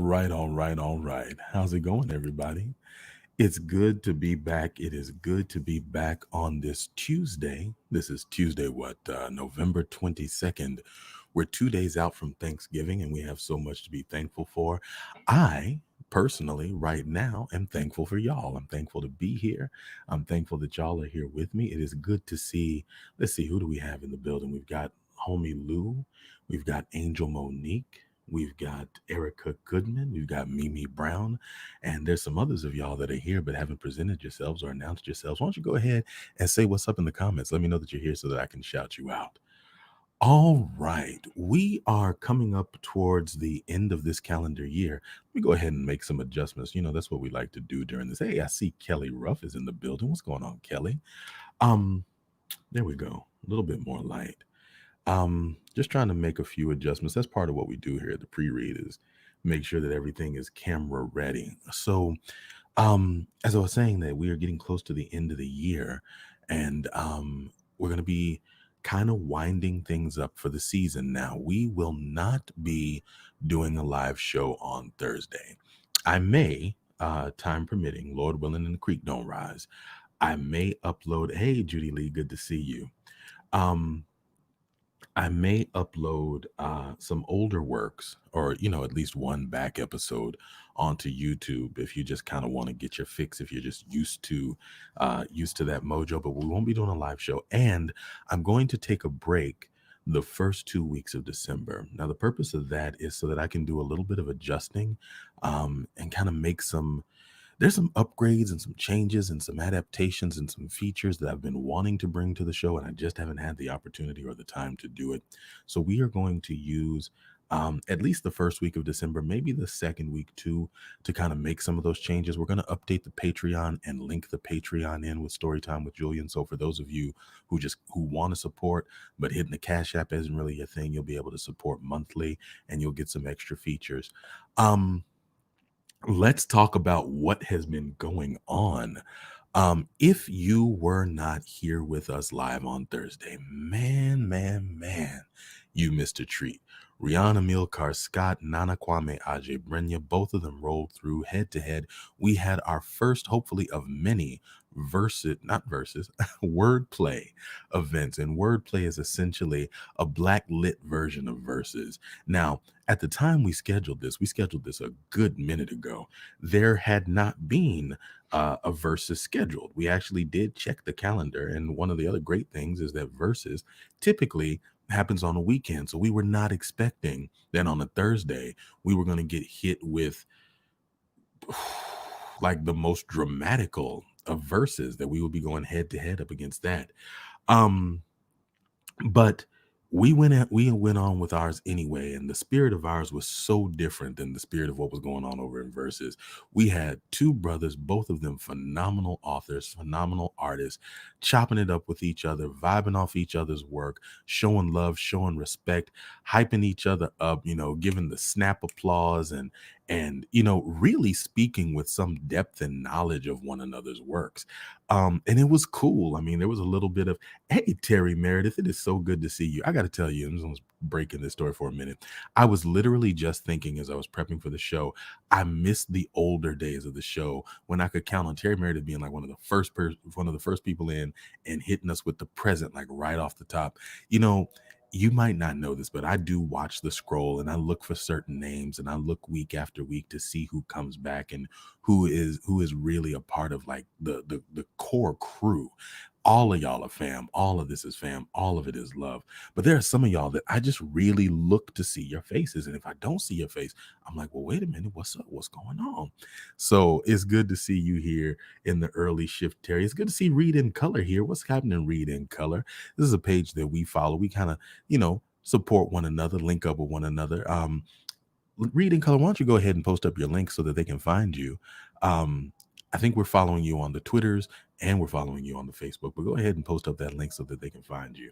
right, all right, all right. How's it going, everybody? It's good to be back. It is good to be back on this Tuesday. This is Tuesday, November 22nd. We're 2 days out from Thanksgiving, and we have so much to be thankful for. I personally, right now, am thankful for y'all. I'm thankful to be here. I'm thankful that y'all are here with me. It is good to see. Let's see, who do we have in the building? We've got Homie Lou. We've got Angel Monique. We've got Erica Goodman. We've got Mimi Brown. And there's some others of y'all that are here but haven't presented yourselves or announced yourselves. Why don't you go ahead and say what's up in the comments? Let me know that you're here so that I can shout you out. All right, we are coming up towards the end of this calendar year. Let me go ahead and make some adjustments. That's what we like to do during this. Hey, I see Kelly Ruff is in the building. What's going on, Kelly? Um, there we go. A little bit more light. Just trying to make a few adjustments. That's part of what we do here at the pre-read is make sure that everything is camera ready. So, as I was saying that we are getting close to the end of the year, and we're going to be kind of winding things up for the season now. We will not be doing a live show on Thursday. I may, time permitting, Lord willing, and the creek don't rise. I may upload. Hey, Judy Lee, good to see you. Um, I may upload some older works or, at least one back episode onto YouTube if you just kind of want to get your fix, if you're just used to that mojo, but we won't be doing a live show. And I'm going to take a break the first 2 weeks of December. Now, the purpose of that is so that I can do a little bit of adjusting and kind of make there's some upgrades and some changes and some adaptations and some features that I've been wanting to bring to the show, and I just haven't had the opportunity or the time to do it. So we are going to use at least the first week of December, maybe the second week too, to kind of make some of those changes. We're going to update the Patreon and link the Patreon in with Storytime with Julian. So for those of you who want to support, but hitting the Cash App isn't really your thing, you'll be able to support monthly and you'll get some extra features. Let's talk about what has been going on. If you were not here with us live on Thursday, man, you missed a treat. Rihanna Milkar Scott, Nana Kwame Ajay Brenya, both of them rolled through head to head. We had our first, hopefully, of many not verses, wordplay events. And wordplay is essentially a black lit version of verses. Now, at the time we scheduled this a good minute ago. There had not been a versus scheduled. We actually did check the calendar. And one of the other great things is that versus typically happens on a weekend. So we were not expecting that on a Thursday, we were going to get hit with like the most dramatical of verses that we would be going head to head up against that. Um, but we went on with ours anyway, and the spirit of ours was so different than the spirit of what was going on over in Verses. We had two brothers, both of them phenomenal authors, phenomenal artists, chopping it up with each other, vibing off each other's work, showing love, showing respect, hyping each other up, giving the snap applause and really speaking with some depth and knowledge of one another's works. And it was cool. I mean, there was a little bit of, hey, Terry Meredith, it is so good to see you. I got to tell you, I'm just breaking this story for a minute. I was literally just thinking as I was prepping for the show, I missed the older days of the show when I could count on Terry Meredith being like one of the first people in and hitting us with the present, like right off the top. You might not know this, but I do watch the scroll and I look for certain names and I look week after week to see who comes back and who is really a part of like the core crew. All of y'all are fam. All of this is fam. All of it is love. But there are some of y'all that I just really look to see your faces. And if I don't see your face, I'm like, well, wait a minute. What's up? What's going on? So it's good to see you here in the early shift, Terry. It's good to see Read in Color here. What's happening, Read in Color? This is a page that we follow. We kind of, support one another, link up with one another. Read in Color, why don't you go ahead and post up your link so that they can find you? I think we're following you on the Twitters and we're following you on the Facebook, but go ahead and post up that link so that they can find you.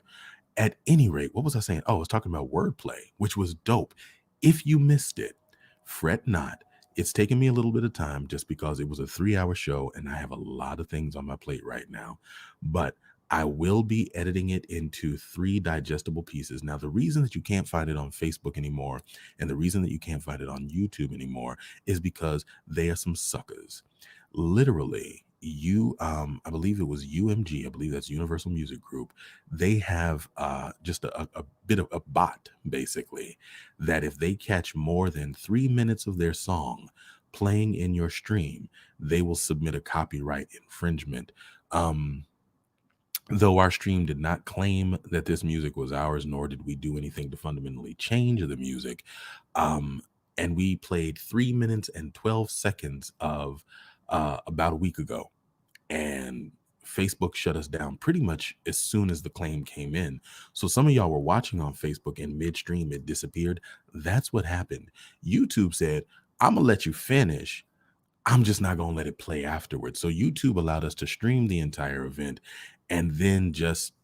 At any rate, what was I saying? Oh, I was talking about wordplay, which was dope. If you missed it, fret not. It's taken me a little bit of time just because it was a 3-hour show and I have a lot of things on my plate right now. But I will be editing it into 3 digestible pieces. Now, the reason that you can't find it on Facebook anymore, and the reason that you can't find it on YouTube anymore, is because they are some suckers. Literally, I believe it was UMG, I believe that's Universal Music Group. They have just a bit of a bot, basically, that if they catch more than 3 minutes of their song playing in your stream, they will submit a copyright infringement. Um, Though our stream did not claim that this music was ours, nor did we do anything to fundamentally change the music, um, and we played 3 minutes and 12 seconds of about a week ago, and Facebook shut us down pretty much as soon as the claim came in. So some of y'all were watching on Facebook and midstream it disappeared. That's what happened. YouTube said, "I'm gonna let you finish. I'm just not going to let it play afterwards." So YouTube allowed us to stream the entire event and then just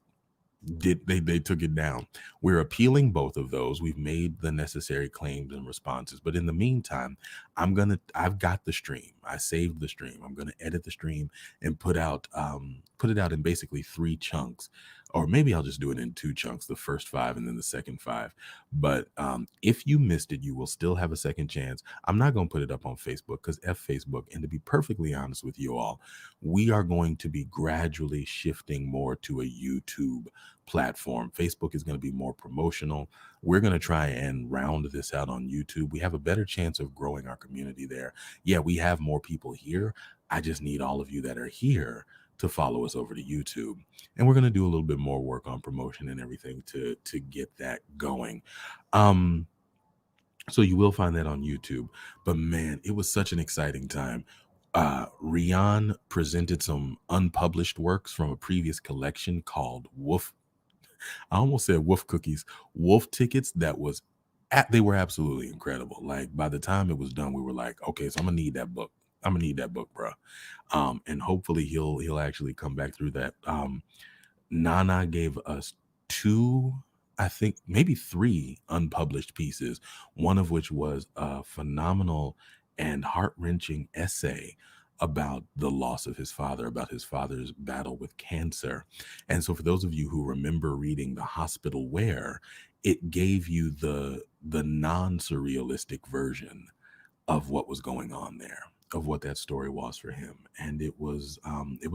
they took it down. We're appealing both of those. We've made the necessary claims and responses, but in the meantime, I've got the stream. I saved the stream. I'm gonna edit the stream and put it out in basically 3 chunks, or maybe I'll just do it in 2 chunks, the first 5 and then the second 5. But if you missed it, you will still have a second chance. I'm not gonna put it up on Facebook because F Facebook. And to be perfectly honest with you all, we are going to be gradually shifting more to a YouTube platform. Facebook is going to be more promotional. We're going to try and round this out on YouTube. We have a better chance of growing our community there. Yeah, we have more people here. I just need all of you that are here to follow us over to YouTube. And we're going to do a little bit more work on promotion and everything to get that going. So you will find that on YouTube. But man, it was such an exciting time. Rian presented some unpublished works from a previous collection called Wolf. I almost said Wolf Cookies, Wolf Tickets. They were absolutely incredible. Like by the time it was done, we were like, okay, so I'm gonna need that book. I'm gonna need that book, bro. And hopefully he'll actually come back through that. Nana gave us 2, I think maybe 3 unpublished pieces, one of which was a phenomenal and heart-wrenching essay about the loss of his father, about his father's battle with cancer. And so for those of you who remember reading The Hospital Where, it gave you the non-surrealistic version of what was going on there, of what that story was for him. And it was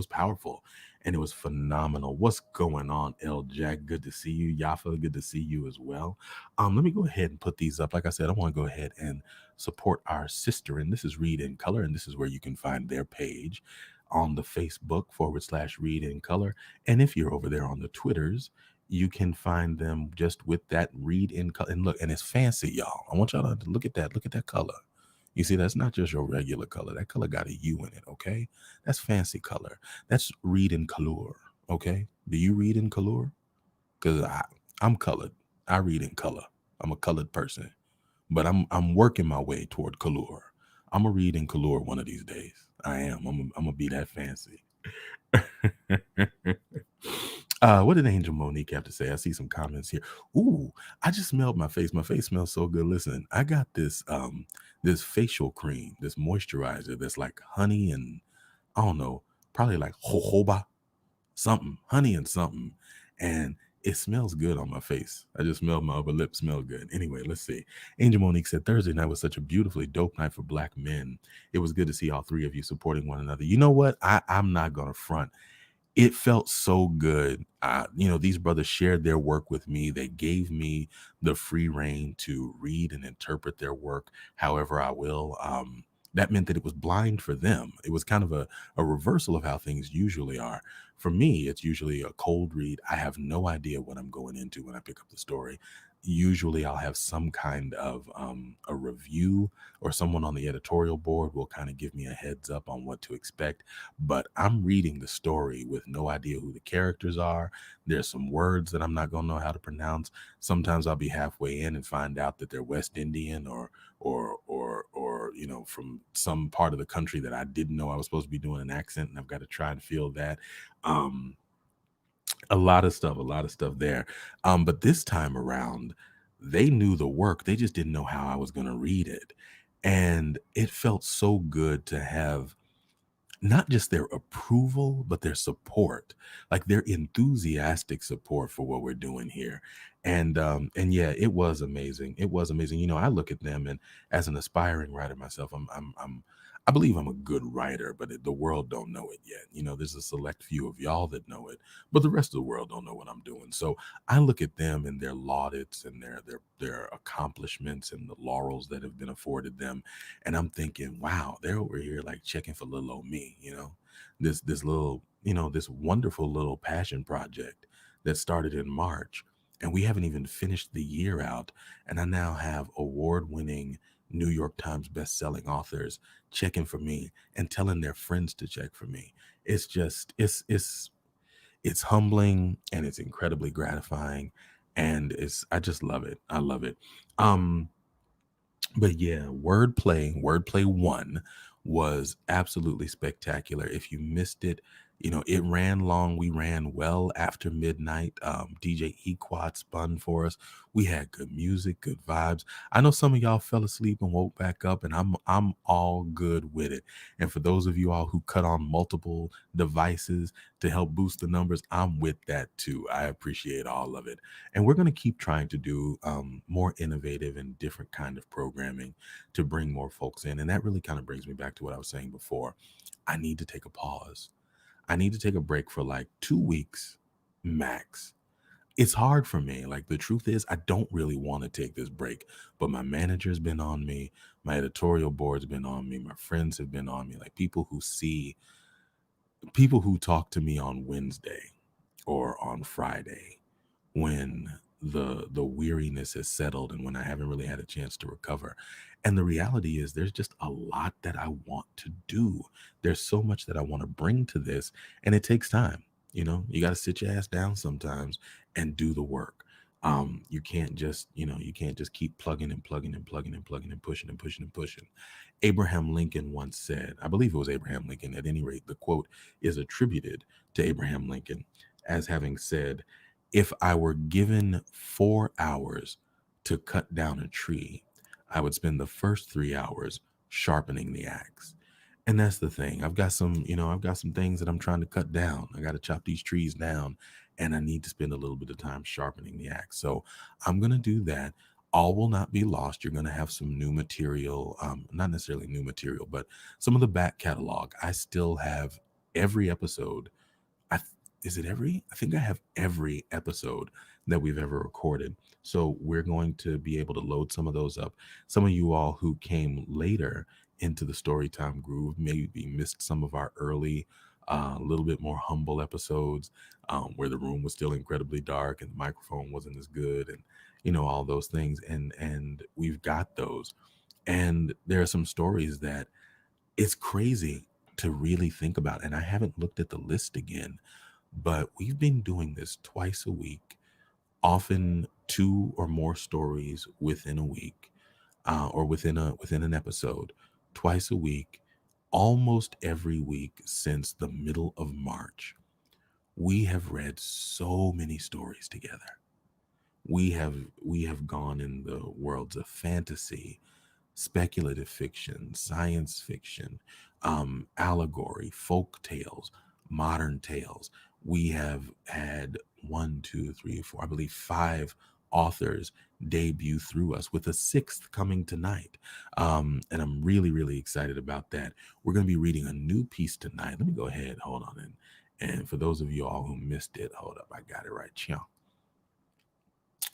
powerful and it was phenomenal. What's going on, L Jack? Good to see you. Yafa, good to see you as well. Let me go ahead and put these up. Like I said, I want to go ahead and support our sister. And this is Read in Color, and this is where you can find their page on the Facebook /Read in Color. And if you're over there on the Twitters, you can find them just with that Read in Color. And look, and it's fancy, y'all. I want y'all to look at that. Look at that color. You see, that's not just your regular color. That color got a U in it, okay? That's fancy color. That's Read in Color, okay? Do you read in color? Because I'm colored. I read in color. I'm a colored person. But I'm working my way toward color. I'm going to read in color one of these days. I am. I'm going to be that fancy. What did Angel Monique have to say? I see some comments here. Ooh, I just smelled my face. My face smells so good. Listen, I got this facial cream, this moisturizer that's like honey and I don't know, probably like jojoba, something, honey and something. And it smells good on my face. I just smelled my upper lip smell good. Anyway, let's see. Angel Monique said Thursday night was such a beautifully dope night for Black men. It was good to see all 3 of you supporting one another. You know what? I'm not gonna front. It felt so good. These brothers shared their work with me. They gave me the free reign to read and interpret their work however I will. That meant that it was blind for them. It was kind of a reversal of how things usually are. For me, it's usually a cold read. I have no idea what I'm going into when I pick up the story. Usually I'll have some kind of a review, or someone on the editorial board will kind of give me a heads up on what to expect. But I'm reading the story with no idea who the characters are. There's some words that I'm not going to know how to pronounce. Sometimes I'll be halfway in and find out that they're West Indian or from some part of the country that I didn't know I was supposed to be doing an accent, and I've got to try and feel that. A lot of stuff there. But this time around, they knew the work. They just didn't know how I was going to read it. And it felt so good to have not just their approval, but their support, like their enthusiastic support for what we're doing here. And yeah, it was amazing. It was amazing. I look at them, and as an aspiring writer myself, I believe I'm a good writer, but the world don't know it yet. There's a select few of y'all that know it, but the rest of the world don't know what I'm doing. So I look at them and their laudits and their accomplishments and the laurels that have been afforded them, and I'm thinking, wow, they're over here like checking for little old me, this little, this wonderful little passion project that started in March, and we haven't even finished the year out, and I now have award-winning New York Times best-selling authors checking for me and telling their friends to check for me. It's just it's humbling, and it's incredibly gratifying, and it's I just love it. I love it. Um but yeah, wordplay one was absolutely spectacular. If you missed it, it ran long. We ran well after midnight. DJ Equat spun for us. We had good music, good vibes. I know some of y'all fell asleep and woke back up, and I'm all good with it. And for those of you all who cut on multiple devices to help boost the numbers, I'm with that too. I appreciate all of it. And we're going to keep trying to do more innovative and different kind of programming to bring more folks in. And that really kind of brings me back to what I was saying before. I need to take a pause. I need to take a break for like 2 weeks max. It's hard for me. Like, the truth is, I don't really want to take this break, but my manager's been on me, my editorial board's been on me, my friends have been on me, like people who talk to me on Wednesday or on Friday when the weariness has settled and when I haven't really had a chance to recover. And the reality is, there's just a lot that I want to do. There's so much that I want to bring to this, and it takes time. You got to sit your ass down sometimes and do the work. You can't just keep plugging and plugging and plugging and plugging and pushing and pushing and pushing. Abraham Lincoln once said, I believe it was Abraham Lincoln, at any rate, the quote is attributed to Abraham Lincoln as having said, if I were given 4 hours to cut down a tree, I would spend the first 3 hours sharpening the axe. And that's the thing. I've got some things that I'm trying to cut down. I got to chop these trees down, and I need to spend a little bit of time sharpening the axe. So I'm going to do that. All will not be lost. You're going to have some new material, not necessarily new material, but some of the back catalog. I still have every episode. I th- is it every? I think I have every episode that we've ever recorded. So we're going to be able to load some of those up. Some of you all who came later into the Storytime groove maybe missed some of our early, a little bit more humble episodes, where the room was still incredibly dark and the microphone wasn't as good, and all those things. And we've got those. And there are some stories that it's crazy to really think about. And I haven't looked at the list again, but we've been doing this twice a week, often two or more stories within a week, or within an episode, twice a week, almost every week since the middle of March. We have read so many stories together. We have gone in the worlds of fantasy, speculative fiction, science fiction, allegory, folk tales, modern tales. We have had one, two, three, four, I believe five authors debut through us, with a sixth coming tonight. And I'm really, really excited about that. We're going to be reading a new piece tonight. Let me go ahead, hold on. And for those of you all who missed it, hold up, I got it right. Chia.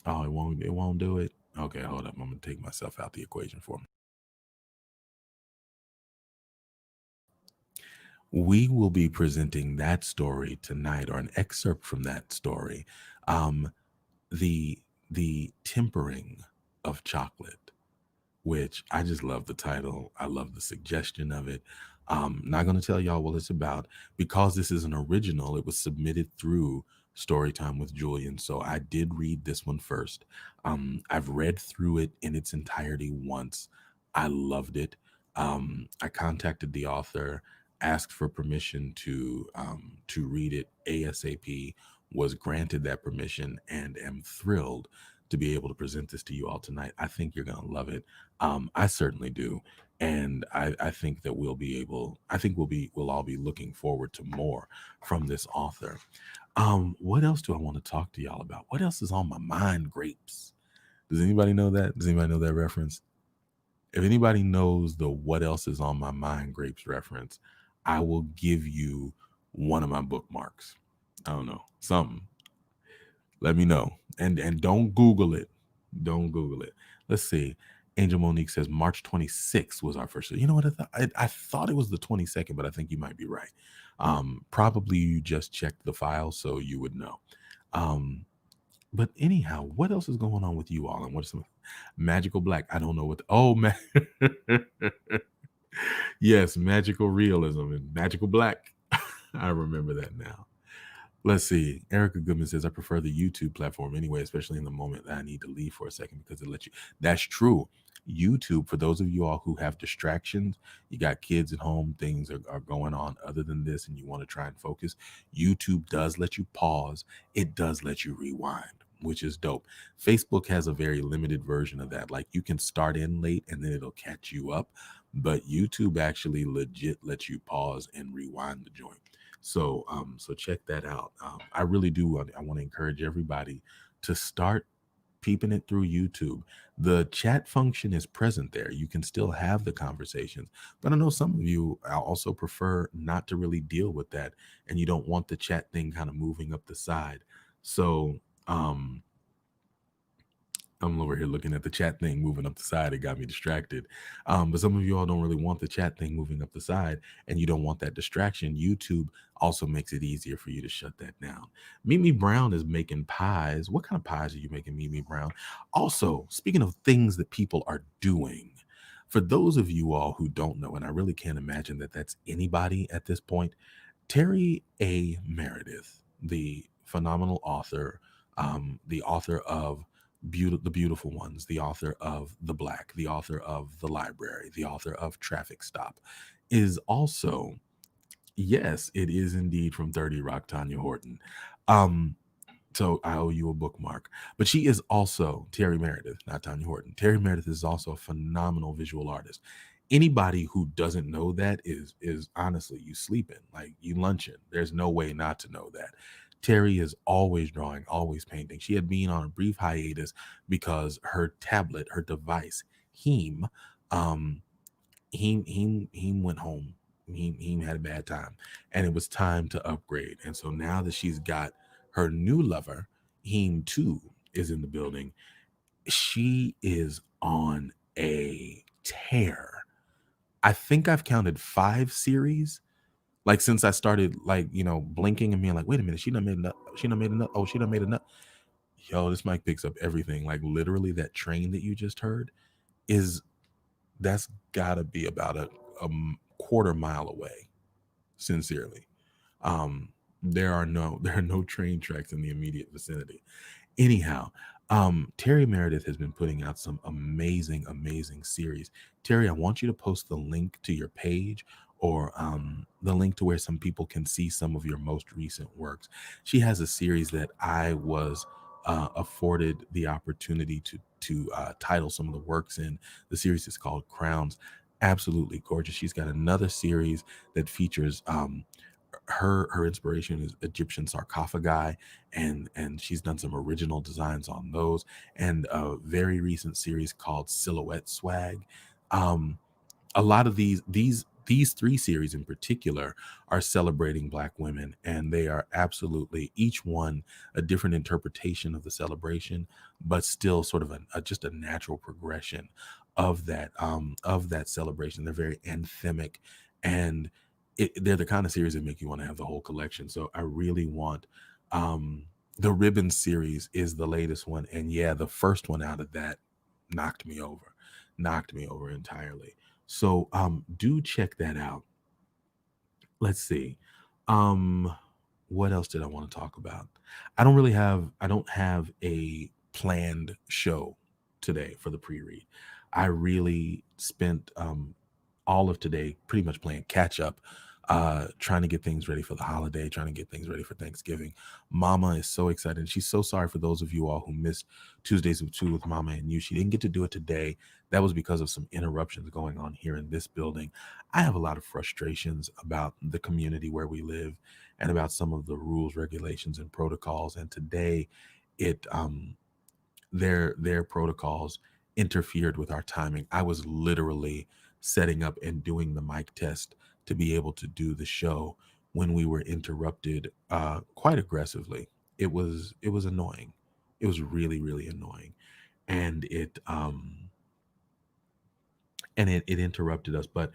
Oh, it won't do it. Okay, hold up. I'm gonna take myself out the equation for me. We will be presenting that story tonight, or an excerpt from that story. Um, the the tempering of chocolate, which I just love the title. I love the suggestion of it. Not going to tell y'all what it's about, because this is an original. It was submitted through Storytime with Julian. So I did read this one first. I've read through it in its entirety once. I loved it. I contacted the author, asked for permission to read it ASAP, was granted that permission, and am thrilled to be able to present this to you all tonight. I think you're going to love it. I certainly do. And I think that we'll all be looking forward to more from this author. What else do I want to talk to y'all about? What else is on my mind? Grapes. Does anybody know that? Does anybody know that reference? If anybody knows the "what else is on my mind" grapes reference, I will give you one of my bookmarks. I don't know, something. Let me know. And don't Google it. Don't Google it. Let's see. Angel Monique says March 26th was our first. You know what? I thought it was the 22nd, but I think you might be right. Probably you just checked the file, so you would know. Um, but anyhow, what else is going on with you all? And what's some magical black? I don't know what. Yes, magical realism and magical black. I remember that now. Let's see. Erica Goodman says, I prefer the YouTube platform anyway, especially in the moment that I need to leave for a second because it lets you. That's true. YouTube, for those of you all who have distractions, you got kids at home, things are going on other than this, and you want to try and focus. YouTube does let you pause, it does let you rewind, which is dope. Facebook has a very limited version of that. Like you can start in late and then it'll catch you up, but YouTube actually legit lets you pause and rewind the joint. So check that out. I really do. I want to encourage everybody to start peeping it through YouTube. The chat function is present there. You can still have the conversations, but I know some of you also prefer not to really deal with that, and you don't want the chat thing kind of moving up the side. So um, I'm over here looking at the chat thing moving up the side. It got me distracted. But some of you all don't really want the chat thing moving up the side and you don't want that distraction. YouTube also makes it easier for you to shut that down. Mimi Brown is making pies. What kind of pies are you making, Mimi Brown? Also, speaking of things that people are doing, for those of you all who don't know, and I really can't imagine that that's anybody at this point, Terry A. Meredith, the phenomenal author, the author of the Beautiful Ones, the author of The Black, the author of The Library, the author of Traffic Stop, is also, yes, it is indeed from 30 Rock, Tanya Horton. Um, so I owe you a bookmark. But she is also Terry Meredith, not Tanya Horton. Terry Meredith is also a phenomenal visual artist. Anybody who doesn't know that is honestly you sleeping, like you lunching. There's no way not to know that. Terry is always drawing, always painting. She had been on a brief hiatus because her tablet, her device, Heem, um, he went home. He had a bad time, and it was time to upgrade. And so now that she's got her new lover, Heem too is in the building. She is on a tear. I think I've counted 5 series. Like since I started, like blinking and being like, wait a minute, she done made a nut. She done made a nut. Oh, she done made a nut. Yo, this mic picks up everything. Like literally, that train that you just heard is that's gotta be about a quarter mile away. Sincerely, um, there are no train tracks in the immediate vicinity. Anyhow, Terry Meredith has been putting out some amazing, amazing series. Terry, I want you to post the link to your page or the link to where some people can see some of your most recent works. She has a series that I was afforded the opportunity to title some of the works in. The series is called Crowns. Absolutely gorgeous. She's got another series that features her inspiration is Egyptian sarcophagi, and she's done some original designs on those, and a very recent series called Silhouette Swag. Um, a lot of these 3 series in particular are celebrating Black women, and they are absolutely each one a different interpretation of the celebration, but still sort of just a natural progression of that celebration. They're very anthemic, and they're the kind of series that make you want to have the whole collection. So I really want the Ribbon series is the latest one, and yeah, the first one out of that knocked me over, knocked me over entirely. So do check that out. Let's see. Um what else did I want to talk about? I don't have a planned show today for the pre-read. I really spent all of today pretty much playing catch up trying to get things ready for the holiday, trying to get things ready for Thanksgiving. Mama is so excited. And she's so sorry for those of you all who missed Tuesdays of Two with Mama and you. She didn't get to do it today. That was because of some interruptions going on here in this building. I have a lot of frustrations about the community where we live and about some of the rules, regulations, and protocols. And today, it their protocols interfered with our timing. I was literally setting up and doing the mic test to be able to do the show when we were interrupted quite aggressively. It was annoying. It was really really annoying, and it interrupted us. But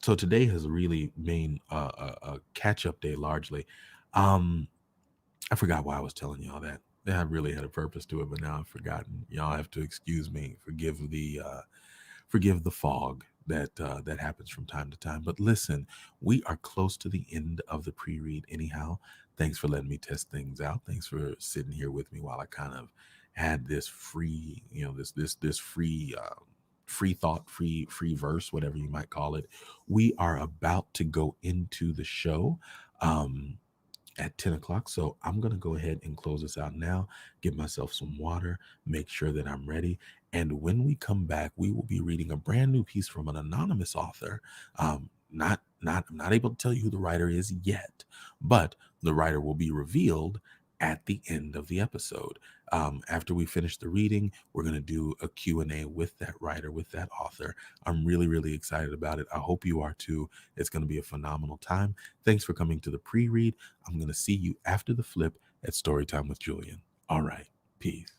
so today has really been a catch up day largely. Um, I forgot why I was telling y'all that. I really had a purpose to it, but now I've forgotten. Y'all have to excuse me. Forgive the fog that happens from time to time. But listen, we are close to the end of the pre-read anyhow. Thanks for letting me test things out. Thanks for sitting here with me while I kind of had this free, this free free thought, free verse, whatever you might call it. We are about to go into the show. At 10 o'clock. So I'm going to go ahead and close this out now, give myself some water, make sure that I'm ready. And when we come back, we will be reading a brand new piece from an anonymous author. I'm not able to tell you who the writer is yet, but the writer will be revealed at the end of the episode. After we finish the reading, we're going to do a Q&A with that writer, with that author. I'm really, really excited about it. I hope you are too. It's going to be a phenomenal time. Thanks for coming to the pre-read. I'm going to see you after the flip at Storytime with Julian. All right. Peace.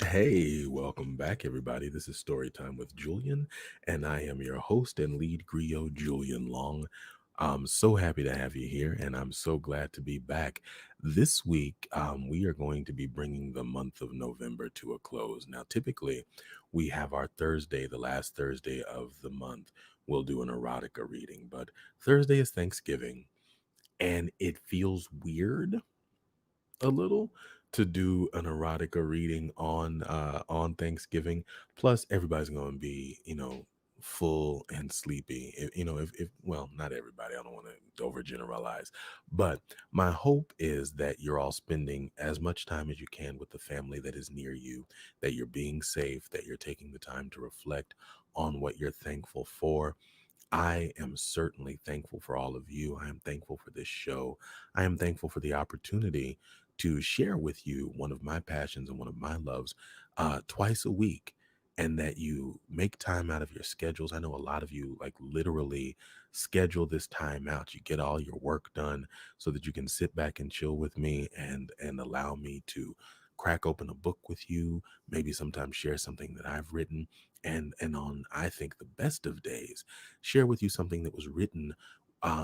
Hey, welcome back, everybody. This is Storytime with Julian, and I am your host and lead griot, Julian Long. I'm so happy to have you here, and I'm so glad to be back. This week, we are going to be bringing the month of November to a close. Now, typically, we have our Thursday, the last Thursday of the month. We'll do an erotica reading, but Thursday is Thanksgiving, and it feels weird a little to do an erotica reading on Thanksgiving. Plus, everybody's going to be, full and sleepy. If well, not everybody. I don't want to overgeneralize, but my hope is that you're all spending as much time as you can with the family that is near you, that you're being safe, that you're taking the time to reflect on what you're thankful for. I am certainly thankful for all of you. I am thankful for this show. I am thankful for the opportunity to share with you one of my passions and one of my loves twice a week, and that you make time out of your schedules. I know a lot of you like literally schedule this time out. You get all your work done so that you can sit back and chill with me and allow me to crack open a book with you, maybe sometimes share something that I've written, and on I think the best of days share with you something that was written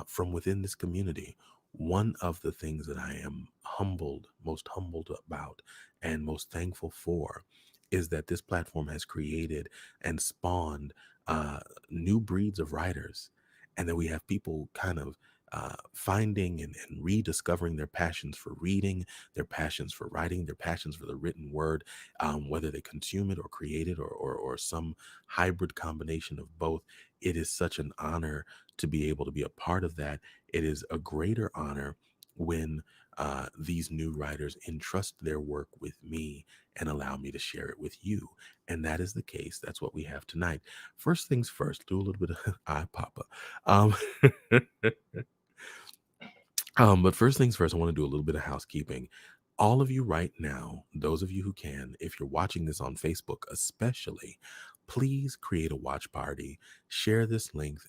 from within this community. One of the things that I am most humbled about, and most thankful for, is that this platform has created and spawned new breeds of writers, and that we have people kind of finding and rediscovering their passions for reading, their passions for writing, their passions for the written word, whether they consume it or create it, or some hybrid combination of both. It is such an honor to be able to be a part of that. It is a greater honor when these new writers entrust their work with me and allow me to share it with you. And that is the case. That's what we have tonight. First things first, do a little bit of I Papa. Um, but first things first, I want to do a little bit of housekeeping. All of you right now, those of you who can, if you're watching this on Facebook, especially, please create a watch party. Share this length.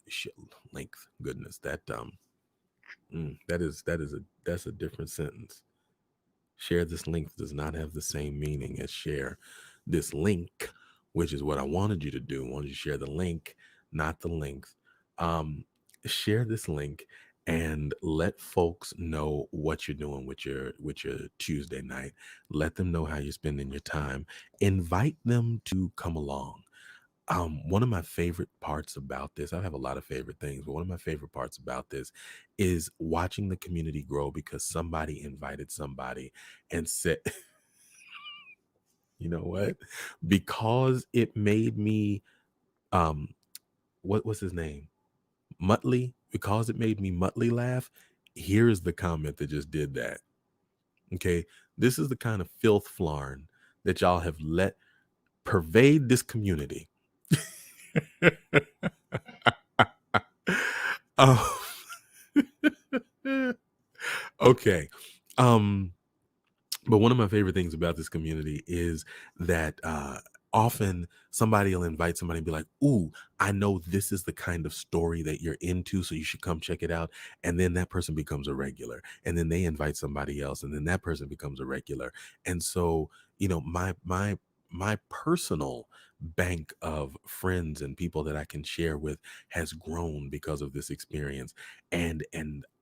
Goodness, that's a different sentence. Share this link does not have the same meaning as share this link, which is what I wanted you to do. I wanted you to share the link, not the length. Um, Share this link and let folks know what you're doing with your Tuesday night. Let them know how you're spending your time. Invite them to come along. One of my favorite parts about this, I have a lot of favorite things, but one of my favorite parts about this is watching the community grow because somebody invited somebody and said, you know what? Because it made me, um, what was his name? Muttley. Because it made me Muttley laugh. Here is the comment that just did that. Okay. This is the kind of filth flarn that y'all have let pervade this community. Oh, okay. Um, but one of my favorite things about this community is that often somebody will invite somebody and be like, "Ooh, I know this is the kind of story that you're into, so you should come check it out." And then that person becomes a regular, and then they invite somebody else, and then that person becomes a regular. And so, my personal bank of friends and people that I can share with has grown because of this experience. And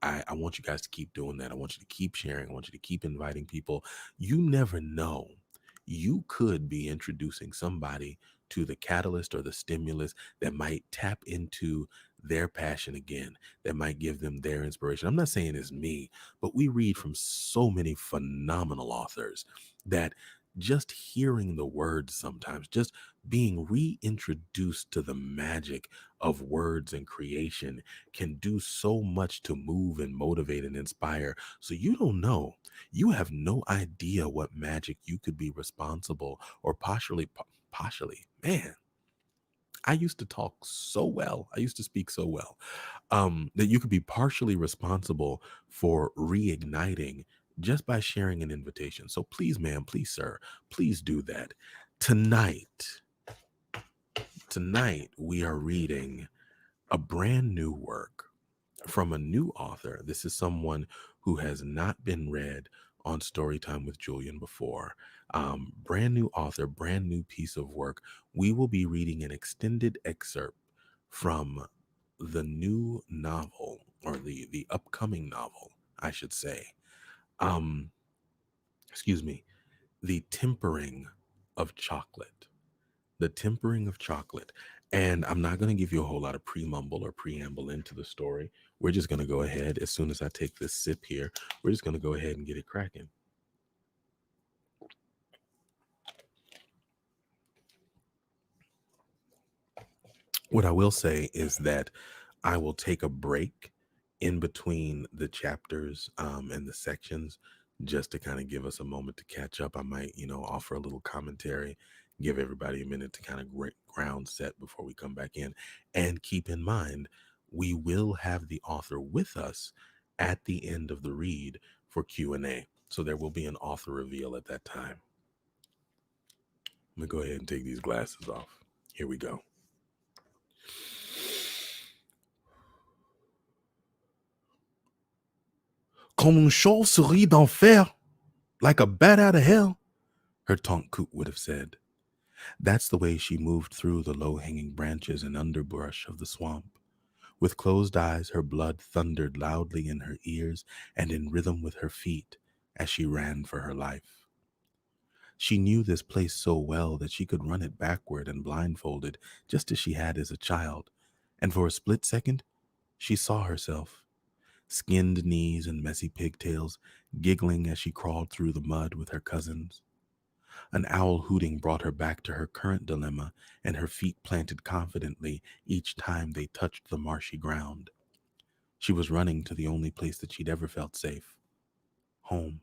I want you guys to keep doing that. I want you to keep sharing. I want you to keep inviting people. You never know. You could be introducing somebody to the catalyst or the stimulus that might tap into their passion again, that might give them their inspiration. I'm not saying it's me, but we read from so many phenomenal authors that just hearing the words sometimes, just being reintroduced to the magic of words and creation can do so much to move and motivate and inspire. So you don't know. You have no idea what magic you could be responsible or partially. Man, I used to talk so well. I used to speak so well that you could be partially responsible for reigniting just by sharing an invitation. So please, ma'am, please, sir, please do that tonight. Tonight, we are reading a brand new work from a new author. This is someone who has not been read on Storytime with Julian before. Brand new author, brand new piece of work. We will be reading an extended excerpt from the new novel, or the upcoming novel, I should say. Um, excuse me, The Tempering of Chocolate. The Tempering of Chocolate. And I'm not going to give you a whole lot of pre-mumble or preamble into the story. We're just going to go ahead, as soon as I take this sip here, we're just going to go ahead and get it cracking. What I will say is that I will take a break in between the chapters and the sections just to kind of give us a moment to catch up. I might, offer a little commentary, give everybody a minute to kind of ground set before we come back in. And keep in mind, we will have the author with us at the end of the read for Q&A. So there will be an author reveal at that time. I'm going to go ahead and take these glasses off. Here we go. Comme une chauve-souris d'enfer, like a bat out of hell, her tongue-coot would have said. That's the way she moved through the low-hanging branches and underbrush of the swamp. With closed eyes, her blood thundered loudly in her ears and in rhythm with her feet as she ran for her life. She knew this place so well that she could run it backward and blindfolded, just as she had as a child, and for a split second, she saw herself. Skinned knees and messy pigtails, giggling as she crawled through the mud with her cousins. An owl hooting brought her back to her current dilemma, and her feet planted confidently each time they touched the marshy ground. She was running to the only place that she'd ever felt safe: home.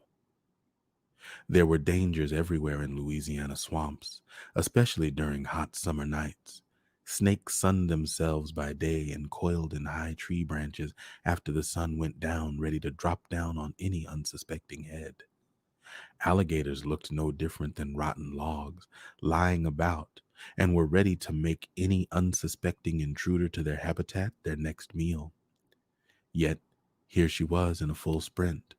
There were dangers everywhere in Louisiana swamps, especially during hot summer nights. Snakes sunned themselves by day and coiled in high tree branches after the sun went down, ready to drop down on any unsuspecting head. Alligators looked no different than rotten logs, lying about, and were ready to make any unsuspecting intruder to their habitat their next meal. Yet, here she was in a full sprint,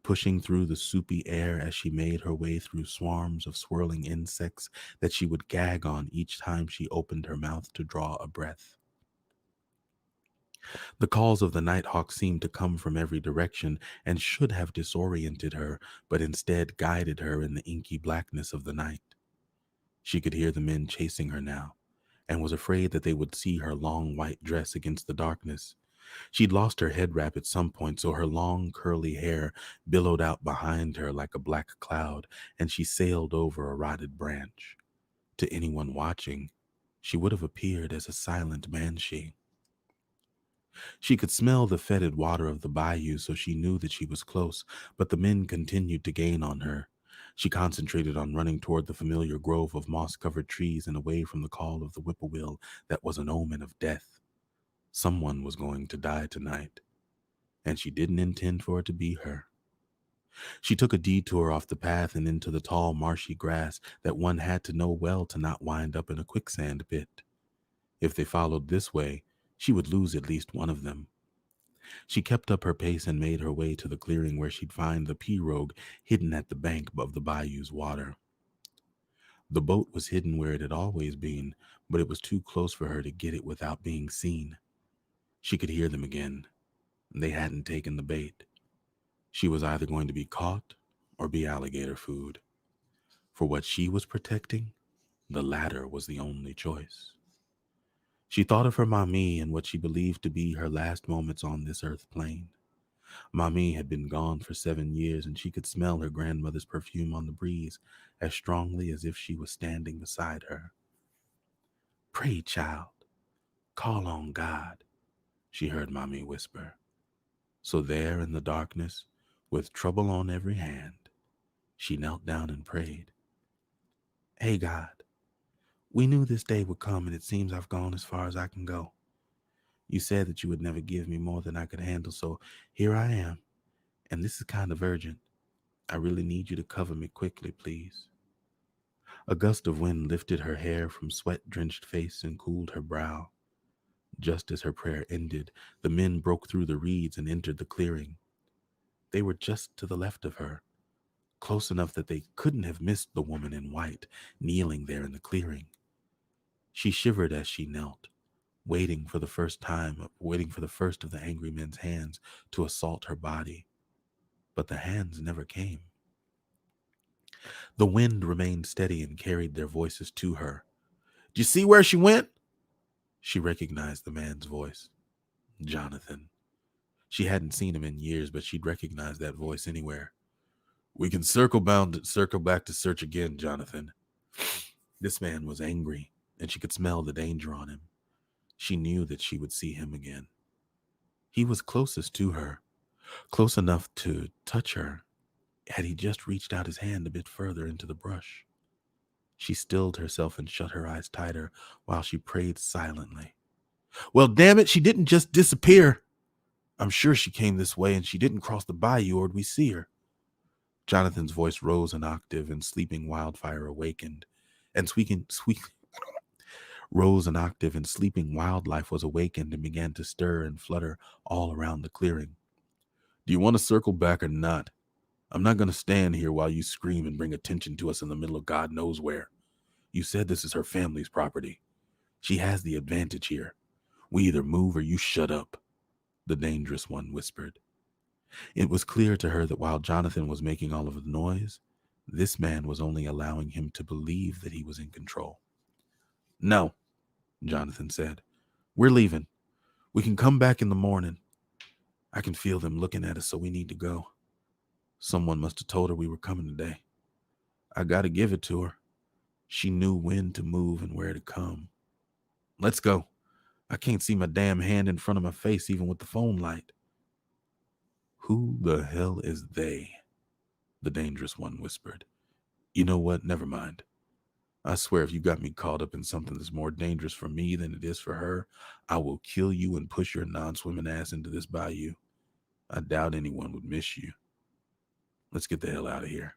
pushing through the soupy air as she made her way through swarms of swirling insects that she would gag on each time she opened her mouth to draw a breath. The calls of the nighthawk seemed to come from every direction and should have disoriented her, but instead guided her in the inky blackness of the night. She could hear the men chasing her now, and was afraid that they would see her long white dress against the darkness. She'd lost her head wrap at some point, so her long curly hair billowed out behind her like a black cloud, and she sailed over a rotted branch. To anyone watching, she would have appeared as a silent banshee. She could smell the fetid water of the bayou, so she knew that she was close, but the men continued to gain on her. She concentrated on running toward the familiar grove of moss-covered trees and away from the call of the whippoorwill that was an omen of death. Someone was going to die tonight, and she didn't intend for it to be her. She took a detour off the path and into the tall, marshy grass that one had to know well to not wind up in a quicksand pit. If they followed this way, she would lose at least one of them. She kept up her pace and made her way to the clearing where she'd find the pirogue hidden at the bank of the bayou's water. The boat was hidden where it had always been, but it was too close for her to get it without being seen. She could hear them again. They hadn't taken the bait. She was either going to be caught or be alligator food. For what she was protecting, the latter was the only choice. She thought of her Mamie and what she believed to be her last moments on this earth plane. Mamie had been gone for 7 years, and she could smell her grandmother's perfume on the breeze as strongly as if she was standing beside her. "Pray, child, call on God," she heard Mamie whisper. So there in the darkness, with trouble on every hand, she knelt down and prayed. "Hey, God, we knew this day would come, and it seems I've gone as far as I can go. You said that you would never give me more than I could handle, so here I am, and this is kind of urgent. I really need you to cover me quickly, please." A gust of wind lifted her hair from sweat-drenched face and cooled her brow. Just as her prayer ended, the men broke through the reeds and entered the clearing. They were just to the left of her, close enough that they couldn't have missed the woman in white, kneeling there in the clearing. She shivered as she knelt, waiting for the first of the angry men's hands to assault her body. But the hands never came. The wind remained steady and carried their voices to her. "Do you see where she went?" She recognized the man's voice. Jonathan. She hadn't seen him in years, but she'd recognize that voice anywhere. "We can circle back to search again, Jonathan." This man was angry, and she could smell the danger on him. She knew that she would see him again. He was closest to her, close enough to touch her, had he just reached out his hand a bit further into the brush. She stilled herself and shut her eyes tighter while she prayed silently. "Well, damn it, she didn't just disappear. I'm sure she came this way and she didn't cross the bayou or we see her." Jonathan's voice rose an octave and sleeping wildfire awakened. Rose an octave and sleeping wildlife was awakened and began to stir and flutter all around the clearing. "Do you want to circle back or not? I'm not going to stand here while you scream and bring attention to us in the middle of God knows where. You said this is her family's property. She has the advantage here. We either move or you shut up," the dangerous one whispered. It was clear to her that while Jonathan was making all of the noise, this man was only allowing him to believe that he was in control. "No," Jonathan said. "We're leaving. We can come back in the morning. I can feel them looking at us, so we need to go. Someone must have told her we were coming today. I got to give it to her. She knew when to move and where to come. Let's go. I can't see my damn hand in front of my face even with the phone light." "Who the hell is they?" the dangerous one whispered. "You know what? Never mind. I swear if you got me caught up in something that's more dangerous for me than it is for her, I will kill you and push your non-swimming ass into this bayou. I doubt anyone would miss you. Let's get the hell out of here,"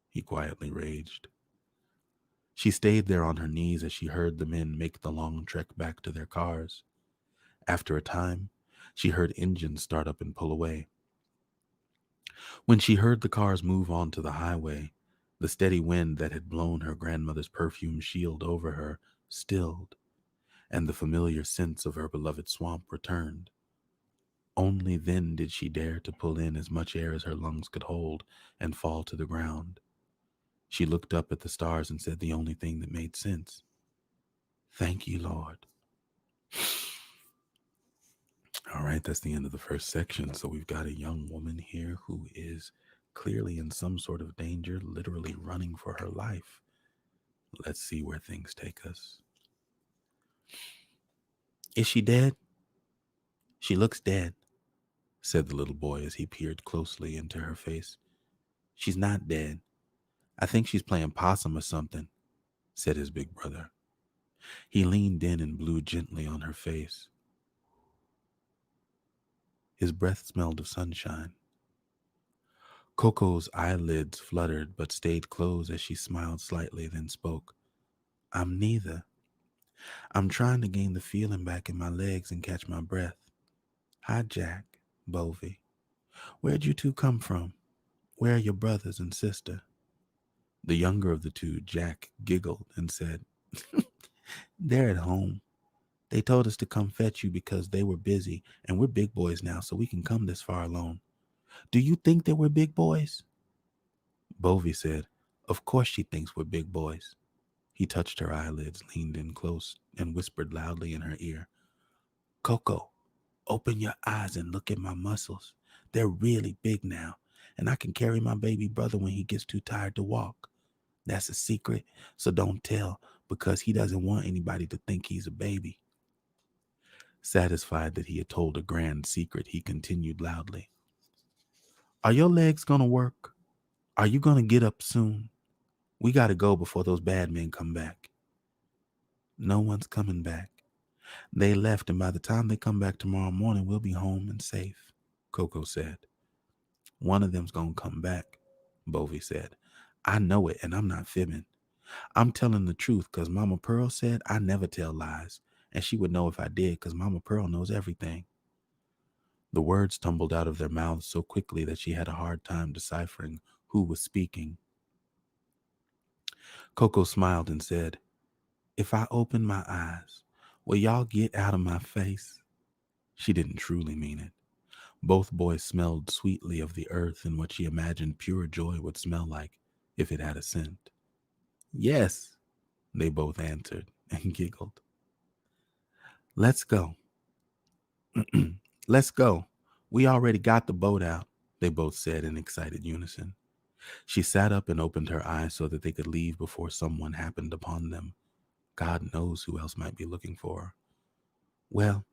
he quietly raged. She stayed there on her knees as she heard the men make the long trek back to their cars. After a time, she heard engines start up and pull away. When she heard the cars move onto the highway, the steady wind that had blown her grandmother's perfume shield over her stilled, and the familiar sense of her beloved swamp returned. Only then did she dare to pull in as much air as her lungs could hold and fall to the ground. She looked up at the stars and said the only thing that made sense. "Thank you, Lord." All right, that's the end of the first section. So we've got a young woman here who is clearly in some sort of danger, literally running for her life. Let's see where things take us. "Is she dead?" "She looks dead," said the little boy as he peered closely into her face. "She's not dead. I think she's playing possum or something," said his big brother. He leaned in and blew gently on her face. His breath smelled of sunshine. Coco's eyelids fluttered but stayed closed as she smiled slightly, then spoke. "I'm neither. I'm trying to gain the feeling back in my legs and catch my breath. Hi, Jack, Bovie. Where'd you two come from? Where are your brothers and sister?" The younger of the two, Jack, giggled and said, "They're at home. They told us to come fetch you because they were busy, and we're big boys now, so we can come this far alone. Do you think that we're big boys?" Bovie said, "Of course she thinks we're big boys." He touched her eyelids, leaned in close, and whispered loudly in her ear, "Coco, open your eyes and look at my muscles. They're really big now, and I can carry my baby brother when he gets too tired to walk. That's a secret, so don't tell, because he doesn't want anybody to think he's a baby." Satisfied that he had told a grand secret, he continued loudly, "Are your legs gonna work? Are you gonna get up soon? We gotta go before those bad men come back." "No one's coming back. They left, and by the time they come back tomorrow morning, we'll be home and safe," Coco said. "One of them's gonna come back," Bovie said. "I know it, and I'm not fibbing. I'm telling the truth because Mama Pearl said I never tell lies, and she would know if I did because Mama Pearl knows everything. The words tumbled out of their mouths so quickly that she had a hard time deciphering who was speaking. Coco smiled and said, "If I open my eyes, will y'all get out of my face?" She didn't truly mean it. Both boys smelled sweetly of the earth in what she imagined pure joy would smell like if it had a scent. "Yes," they both answered and giggled. "Let's go." "Let's go. We already got the boat out," they both said in excited unison. She sat up and opened her eyes so that they could leave before someone happened upon them. God knows who else might be looking for her. "Well,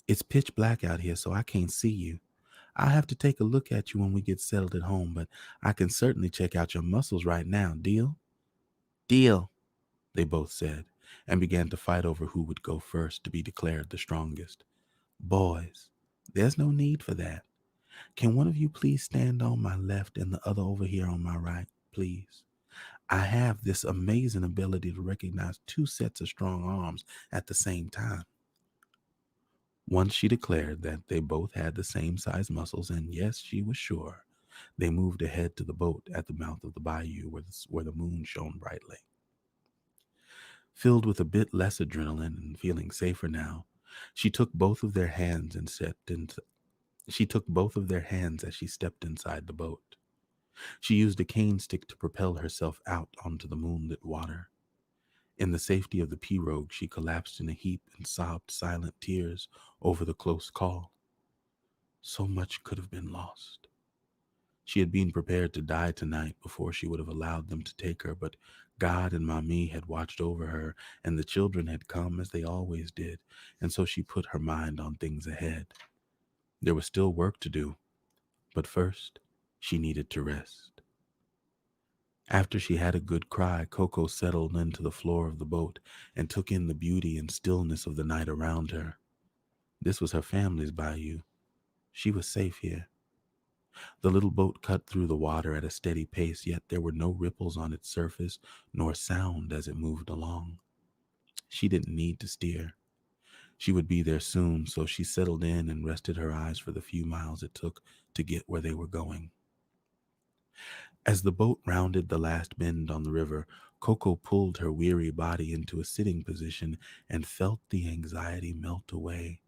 it's pitch black out here, so I can't see you. I'll have to take a look at you when we get settled at home, but I can certainly check out your muscles right now. Deal?" "Deal," they both said, and began to fight over who would go first to be declared the strongest. "Boys, there's no need for that. Can one of you please stand on my left and the other over here on my right, please? I have this amazing ability to recognize two sets of strong arms at the same time." Once she declared that they both had the same size muscles, and yes, she was sure, they moved ahead to the boat at the mouth of the bayou where the moon shone brightly. Filled with a bit less adrenaline and feeling safer now, she took both of their hands and stepped into she took both of their hands as she stepped inside the boat. She used a cane stick to propel herself out onto the moonlit water. In the safety of the pirogue, she collapsed in a heap and sobbed silent tears over the close call. So much could have been lost. She had been prepared to die tonight before she would have allowed them to take her, but God and Mamie had watched over her, and the children had come as they always did, and so she put her mind on things ahead. There was still work to do, but first, she needed to rest. After she had a good cry, Coco settled into the floor of the boat and took in the beauty and stillness of the night around her. This was her family's bayou. She was safe here. The little boat cut through the water at a steady pace, yet there were no ripples on its surface nor sound as it moved along. She didn't need to steer. She would be there soon, so she settled in and rested her eyes for the few miles it took to get where they were going. As the boat rounded the last bend on the river, Coco pulled her weary body into a sitting position and felt the anxiety melt away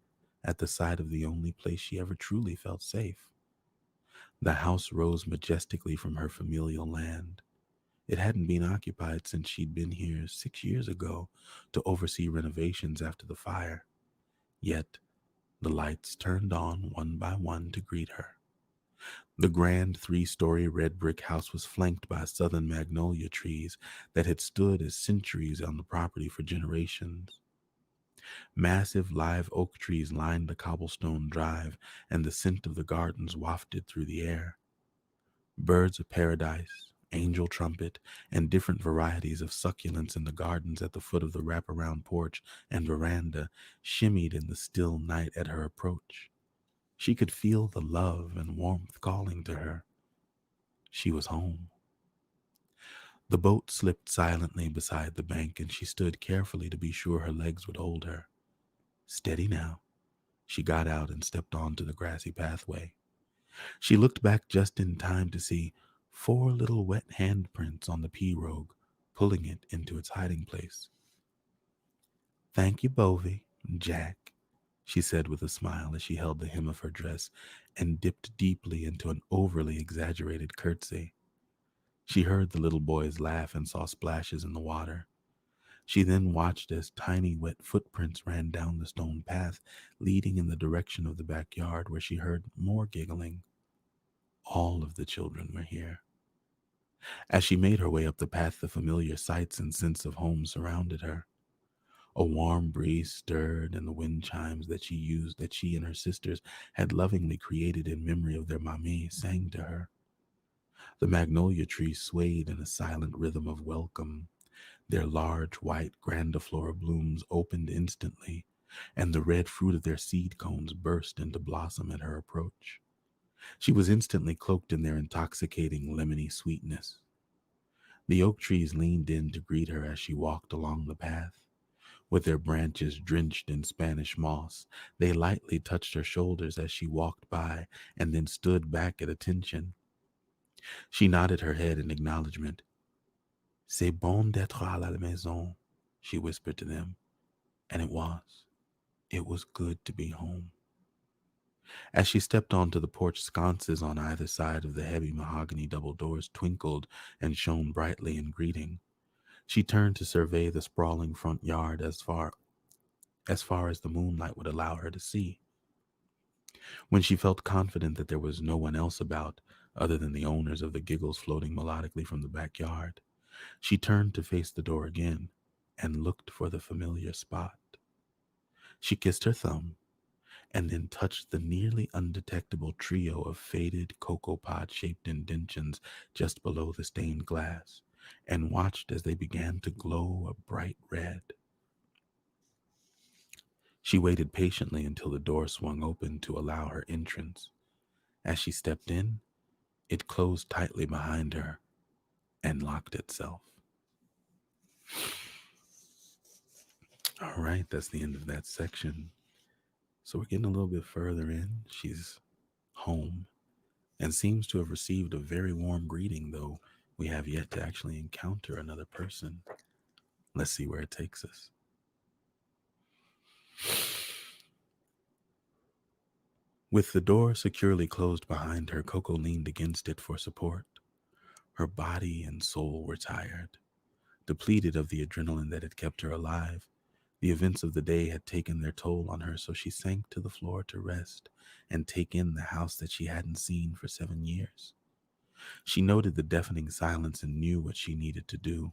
at the sight of the only place she ever truly felt safe. The house rose majestically from her familial land. It hadn't been occupied since she'd been here 6 years ago to oversee renovations after the fire. Yet, the lights turned on one by one to greet her. The grand three-story red brick house was flanked by southern magnolia trees that had stood as centuries on the property for generations. Massive live oak trees lined the cobblestone drive, and the scent of the gardens wafted through the air. Birds of paradise, angel trumpet, and different varieties of succulents in the gardens at the foot of the wraparound porch and veranda shimmied in the still night at her approach. She could feel the love and warmth calling to her. She was home. The boat slipped silently beside the bank, and she stood carefully to be sure her legs would hold her. Steady now. She got out and stepped onto the grassy pathway. She looked back just in time to see 4 little wet handprints on the pirogue, pulling it into its hiding place. "Thank you, Bovie, Jack," she said with a smile as she held the hem of her dress and dipped deeply into an overly exaggerated curtsy. She heard the little boys laugh and saw splashes in the water. She then watched as tiny wet footprints ran down the stone path, leading in the direction of the backyard, where she heard more giggling. All of the children were here. As she made her way up the path, the familiar sights and scents of home surrounded her. A warm breeze stirred, and the wind chimes that she and her sisters had lovingly created in memory of their mamie sang to her. The magnolia trees swayed in a silent rhythm of welcome. Their large white grandiflora blooms opened instantly, and the red fruit of their seed cones burst into blossom at her approach. She was instantly cloaked in their intoxicating lemony sweetness. The oak trees leaned in to greet her as she walked along the path. With their branches drenched in Spanish moss, they lightly touched her shoulders as she walked by and then stood back at attention. She nodded her head in acknowledgement. C'est bon d'être à la maison, she whispered to them, and it was. It was good to be home. As she stepped onto the porch, sconces on either side of the heavy mahogany double doors twinkled and shone brightly in greeting. She turned to survey the sprawling front yard as far as the moonlight would allow her to see. When she felt confident that there was no one else about, other than the owners of the giggles floating melodically from the backyard, she turned to face the door again and looked for the familiar spot. She kissed her thumb and then touched the nearly undetectable trio of faded cocoa pod-shaped indentions just below the stained glass, and watched as they began to glow a bright red. She waited patiently until the door swung open to allow her entrance. As she stepped in, it closed tightly behind her and locked itself. All right, that's the end of that section. So we're getting a little bit further in. She's home and seems to have received a very warm greeting, though we have yet to actually encounter another person. Let's see where it takes us. With the door securely closed behind her, Coco leaned against it for support. Her body and soul were tired, depleted of the adrenaline that had kept her alive. The events of the day had taken their toll on her, so she sank to the floor to rest and take in the house that she hadn't seen for 7 years. She noted the deafening silence and knew what she needed to do.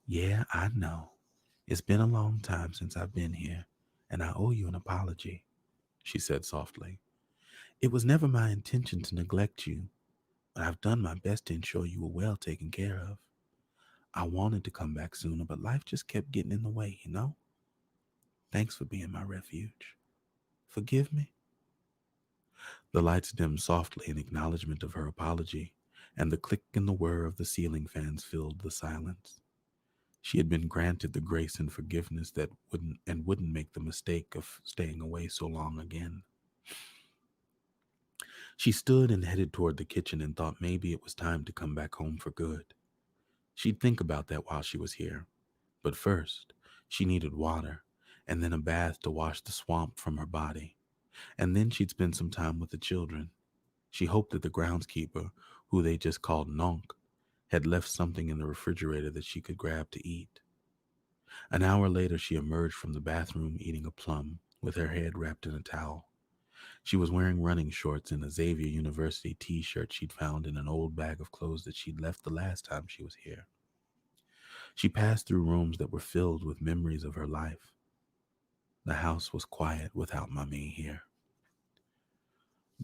Yeah, I know. It's been a long time since I've been here, and I owe you an apology, she said softly. It was never my intention to neglect you, but I've done my best to ensure you were well taken care of. I wanted to come back sooner, but life just kept getting in the way, you know? Thanks for being my refuge. Forgive me? The lights dimmed softly in acknowledgement of her apology, and the click and the whir of the ceiling fans filled the silence. She had been granted the grace and forgiveness that wouldn't make the mistake of staying away so long again. She stood and headed toward the kitchen and thought maybe it was time to come back home for good. She'd think about that while she was here. But first, she needed water, and then a bath to wash the swamp from her body. And then she'd spend some time with the children. She hoped that the groundskeeper, who they just called Nonk, had left something in the refrigerator that she could grab to eat. An hour later, she emerged from the bathroom eating a plum, with her head wrapped in a towel. She was wearing running shorts and a Xavier University t-shirt she'd found in an old bag of clothes that she'd left the last time she was here. She passed through rooms that were filled with memories of her life. The house was quiet without Mamie here.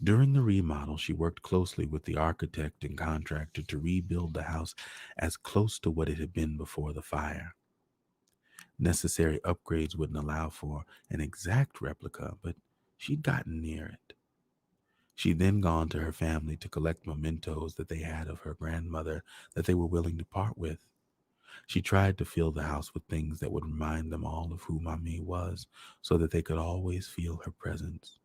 During the remodel, she worked closely with the architect and contractor to rebuild the house as close to what it had been before the fire. Necessary upgrades wouldn't allow for an exact replica, but she'd gotten near it. She'd then gone to her family to collect mementos that they had of her grandmother that they were willing to part with. She tried to fill the house with things that would remind them all of who Mamie was so that they could always feel her presence.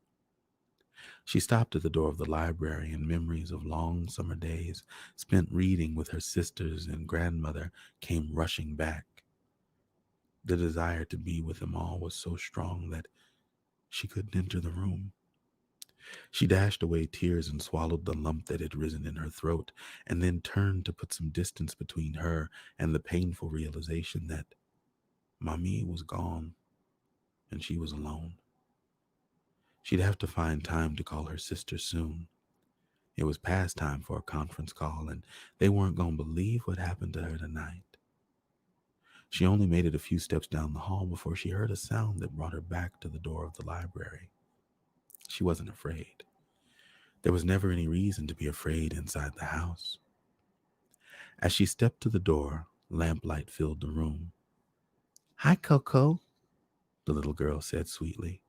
She stopped at the door of the library, and memories of long summer days spent reading with her sisters and grandmother came rushing back. The desire to be with them all was so strong that she couldn't enter the room. She dashed away tears and swallowed the lump that had risen in her throat, and then turned to put some distance between her and the painful realization that Mamie was gone and she was alone. She'd have to find time to call her sister soon. It was past time for a conference call, and they weren't going to believe what happened to her tonight. She only made it a few steps down the hall before she heard a sound that brought her back to the door of the library. She wasn't afraid. There was never any reason to be afraid inside the house. As she stepped to the door, lamplight filled the room. "Hi, Coco," the little girl said sweetly.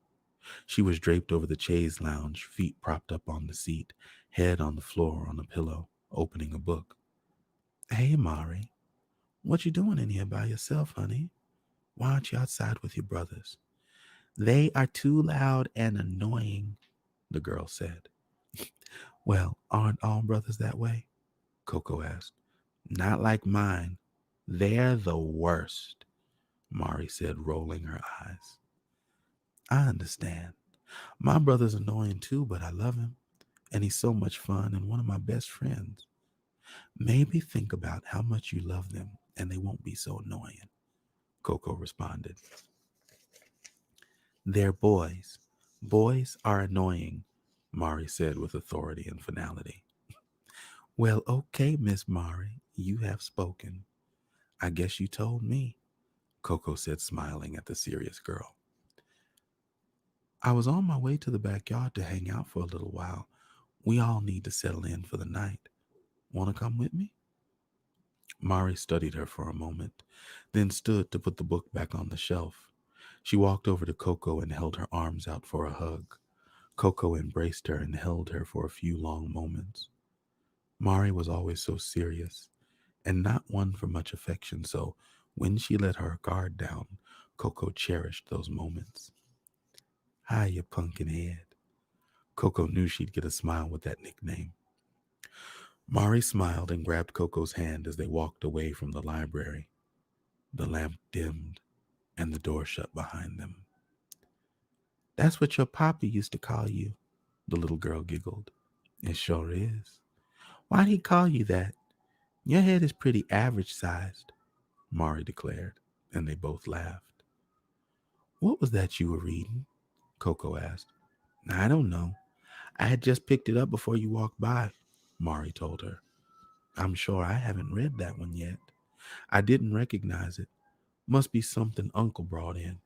She was draped over the chaise lounge, feet propped up on the seat, head on the floor on a pillow, opening a book. "Hey, Amari. What you doing in here by yourself, honey? Why aren't you outside with your brothers? They are too loud and annoying, the girl said. Well, aren't all brothers that way? Coco asked. Not like mine. They're the worst, Mari said, rolling her eyes. I understand. My brother's annoying too, but I love him. And he's so much fun and one of my best friends. Maybe think about how much you love them and they won't be so annoying, Coco responded. They're boys. Boys are annoying, Mari said with authority and finality. Well, okay, Miss Mari, you have spoken. I guess you told me, Coco said, smiling at the serious girl. I was on my way to the backyard to hang out for a little while. We all need to settle in for the night. Want to come with me? Mari studied her for a moment, then stood to put the book back on the shelf. She walked over to Coco and held her arms out for a hug. Coco embraced her and held her for a few long moments. Mari was always so serious and not one for much affection, so when she let her guard down, Coco cherished those moments. Hi, you pumpkin head. Coco knew she'd get a smile with that nickname. Mari smiled and grabbed Coco's hand as they walked away from the library. The lamp dimmed and the door shut behind them. That's what your papa used to call you, the little girl giggled. It sure is. Why'd he call you that? Your head is pretty average sized, Mari declared, and they both laughed. What was that you were reading? Coco asked. I don't know. I had just picked it up before you walked by, Mari told her. I'm sure I haven't read that one yet. I didn't recognize it. Must be something Uncle brought in.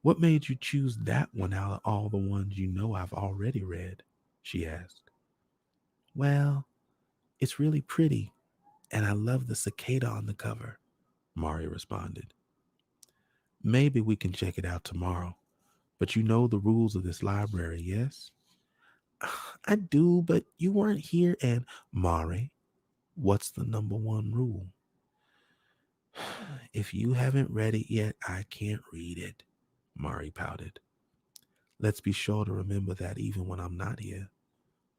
What made you choose that one out of all the ones you know I've already read? She asked. Well, it's really pretty, and I love the cicada on the cover, Mari responded. Maybe we can check it out tomorrow, but you know the rules of this library, yes? I do, but you weren't here and Mari, what's the number one rule? If you haven't read it yet, I can't read it, Mari pouted. Let's be sure to remember that even when I'm not here,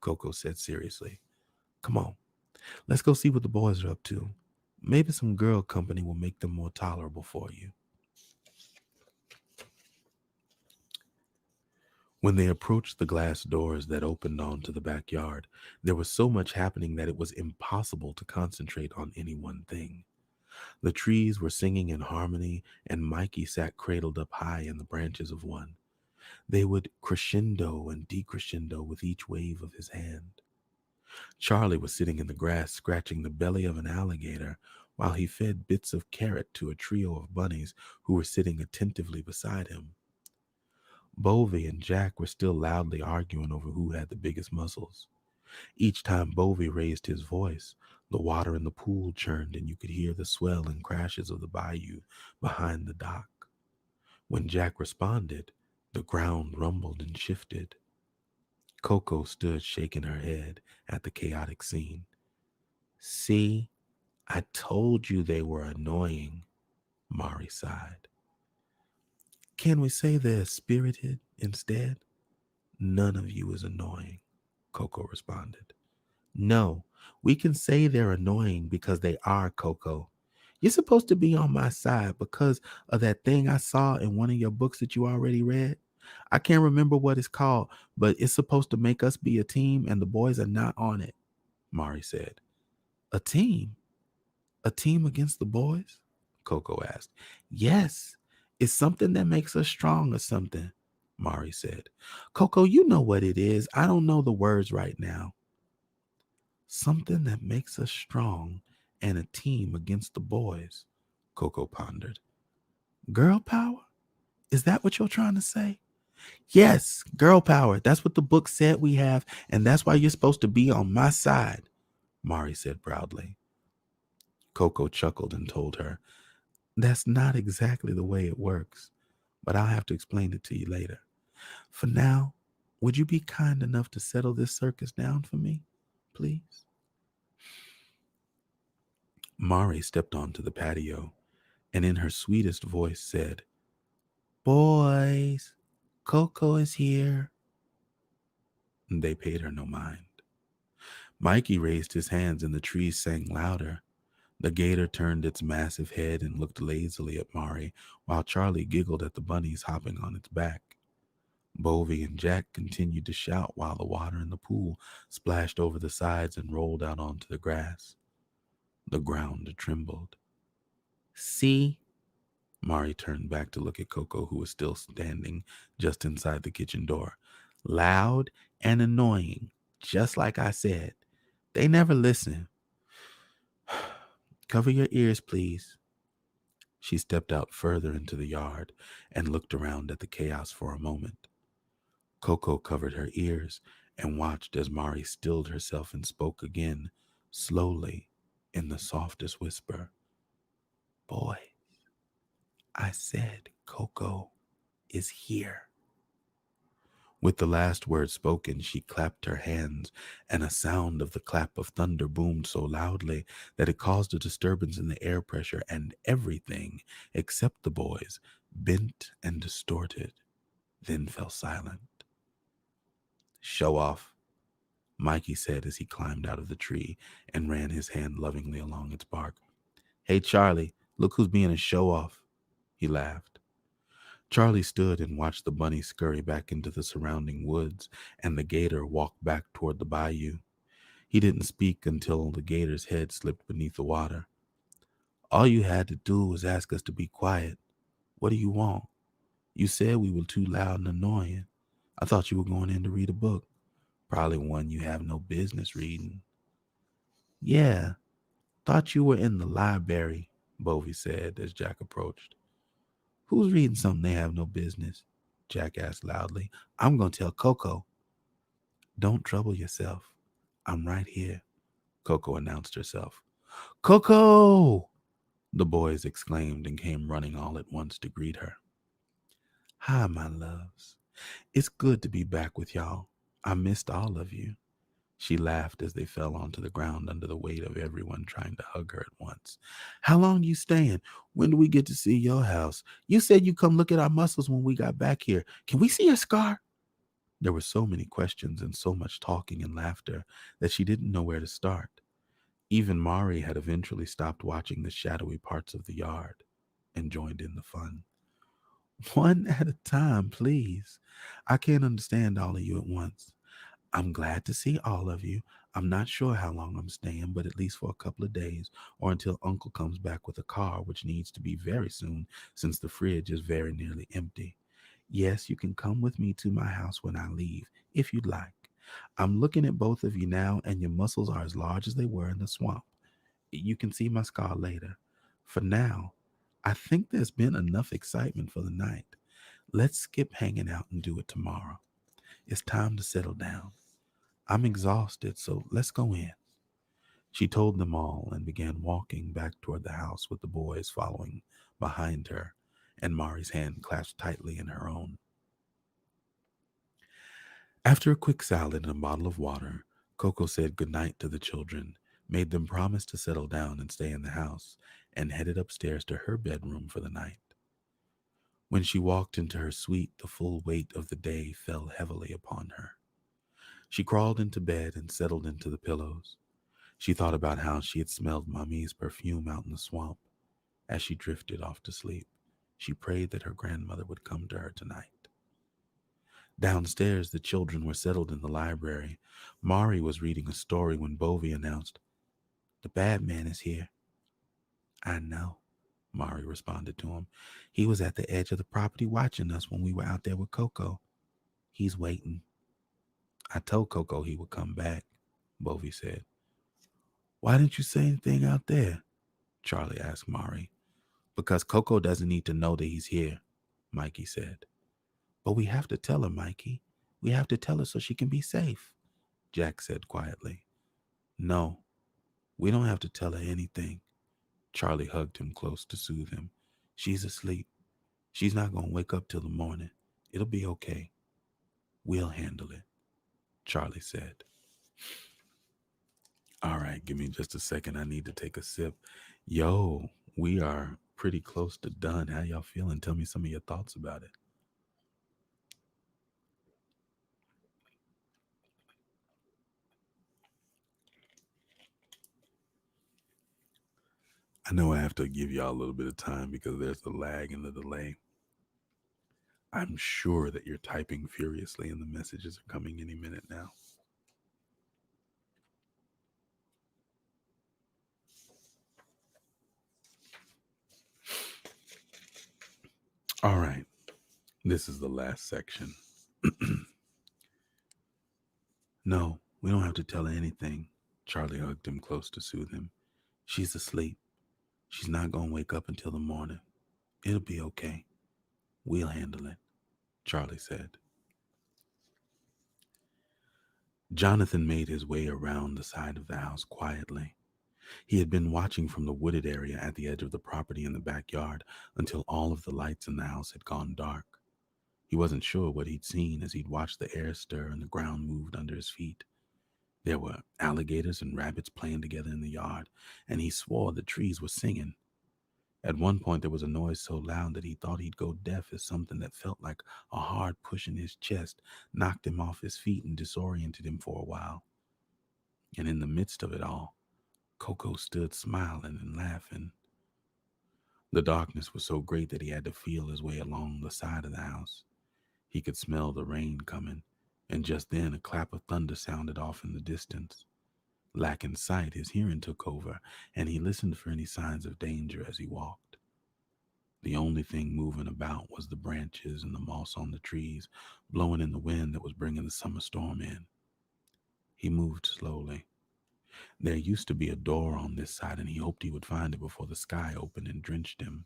Coco said seriously. Come on, let's go see what the boys are up to. Maybe some girl company will make them more tolerable for you. When they approached the glass doors that opened onto the backyard, there was so much happening that it was impossible to concentrate on any one thing. The trees were singing in harmony, and Mikey sat cradled up high in the branches of one. They would crescendo and decrescendo with each wave of his hand. Charlie was sitting in the grass scratching the belly of an alligator while he fed bits of carrot to a trio of bunnies who were sitting attentively beside him. Bovie and Jack were still loudly arguing over who had the biggest muscles. Each time Bovie raised his voice, the water in the pool churned and you could hear the swell and crashes of the bayou behind the dock. When Jack responded, the ground rumbled and shifted. Coco stood shaking her head at the chaotic scene. See, I told you they were annoying, Mari sighed. Can we say they're spirited instead? None of you is annoying, Coco responded. No, we can say they're annoying because they are, Coco. You're supposed to be on my side because of that thing I saw in one of your books that you already read. I can't remember what it's called, but it's supposed to make us be a team and the boys are not on it, Mari said. A team? A team against the boys? Coco asked. Yes, it's something that makes us strong or something, Mari said. Coco, you know what it is. I don't know the words right now. Something that makes us strong and a team against the boys, Coco pondered. Girl power? Is that what you're trying to say? Yes, girl power. That's what the book said we have, and that's why you're supposed to be on my side, Mari said proudly. Coco chuckled and told her, that's not exactly the way it works, but I'll have to explain it to you later. For now, would you be kind enough to settle this circus down for me, please? Mari stepped onto the patio and in her sweetest voice said, "Boys, Coco is here." They paid her no mind. Mikey raised his hands and the trees sang louder. The gator turned its massive head and looked lazily at Mari, while Charlie giggled at the bunnies hopping on its back. Bovie and Jack continued to shout while the water in the pool splashed over the sides and rolled out onto the grass. The ground trembled. "See?" Mari turned back to look at Coco, who was still standing just inside the kitchen door. "Loud and annoying, just like I said. They never listen. Cover your ears, please." She stepped out further into the yard and looked around at the chaos for a moment. Coco covered her ears and watched as Mari stilled herself and spoke again, slowly, in the softest whisper. "Boy, I said Coco is here." With the last word spoken, she clapped her hands, and a sound of the clap of thunder boomed so loudly that it caused a disturbance in the air pressure, and everything, except the boys, bent and distorted, then fell silent. "Show off," Mikey said as he climbed out of the tree and ran his hand lovingly along its bark. "Hey, Charlie, look who's being a show off." He laughed. Charlie stood and watched the bunny scurry back into the surrounding woods and the gator walk back toward the bayou. He didn't speak until the gator's head slipped beneath the water. "All you had to do was ask us to be quiet. What do you want? You said we were too loud and annoying. I thought you were going in to read a book. Probably one you have no business reading." "Yeah, thought you were in the library," Bovie said as Jack approached. "Who's reading something they have no business?" Jack asked loudly. "I'm going to tell Coco." "Don't trouble yourself. I'm right here," Coco announced herself. "Coco!" the boys exclaimed and came running all at once to greet her. "Hi, my loves. It's good to be back with y'all. I missed all of you." She laughed as they fell onto the ground under the weight of everyone trying to hug her at once. "How long you staying? When do we get to see your house? You said you come look at our muscles when we got back here. Can we see your scar?" There were so many questions and so much talking and laughter that she didn't know where to start. Even Mari had eventually stopped watching the shadowy parts of the yard and joined in the fun. "One at a time, please. I can't understand all of you at once. I'm glad to see all of you. I'm not sure how long I'm staying, but at least for a couple of days or until Uncle comes back with a car, which needs to be very soon since the fridge is very nearly empty. Yes, you can come with me to my house when I leave, if you'd like. I'm looking at both of you now, and your muscles are as large as they were in the swamp. You can see my scar later. For now, I think there's been enough excitement for the night. Let's skip hanging out and do it tomorrow. It's time to settle down. I'm exhausted, so let's go in." She told them all and began walking back toward the house with the boys following behind her and Mari's hand clasped tightly in her own. After a quick salad and a bottle of water, Coco said goodnight to the children, made them promise to settle down and stay in the house, and headed upstairs to her bedroom for the night. When she walked into her suite, the full weight of the day fell heavily upon her. She crawled into bed and settled into the pillows. She thought about how she had smelled Mommy's perfume out in the swamp. As she drifted off to sleep, she prayed that her grandmother would come to her tonight. Downstairs, the children were settled in the library. Mari was reading a story when Bovie announced, "The bad man is here." "I know," Mari responded to him. "He was at the edge of the property watching us when we were out there with Coco. He's waiting." "I told Coco he would come back," Bovie said. "Why didn't you say anything out there?" Charlie asked Mari. "Because Coco doesn't need to know that he's here," Mikey said. "But we have to tell her, Mikey. We have to tell her so she can be safe," Jack said quietly. "No, we don't have to tell her anything." Charlie hugged him close to soothe him. "She's asleep. She's not going to wake up till the morning. It'll be okay. We'll handle it," Charlie said. All right, give me just a second. I need to take a sip. Yo, we are pretty close to done. How y'all feeling? Tell me some of your thoughts about it. I know I have to give y'all a little bit of time because there's the lag and the delay. I'm sure that you're typing furiously and the messages are coming any minute now. All right, this is the last section. No, we don't have to tell her anything. Charlie hugged him close to soothe him. She's asleep. She's not going to wake up until the morning. It'll be okay. We'll handle it, Charlie said. Jonathan made his way around the side of the house quietly. He had been watching from the wooded area at the edge of the property in the backyard until all of the lights in the house had gone dark. He wasn't sure what he'd seen as he'd watched the air stir and the ground moved under his feet. There were alligators and rabbits playing together in the yard, and he swore the trees were singing. At one point, there was a noise so loud that he thought he'd go deaf as something that felt like a hard push in his chest knocked him off his feet and disoriented him for a while. And in the midst of it all, Coco stood smiling and laughing. The darkness was so great that he had to feel his way along the side of the house. He could smell the rain coming, and just then a clap of thunder sounded off in the distance. Lacking sight, his hearing took over, and he listened for any signs of danger as he walked. The only thing moving about was the branches and the moss on the trees, blowing in the wind that was bringing the summer storm in. He moved slowly. There used to be a door on this side, and he hoped he would find it before the sky opened and drenched him.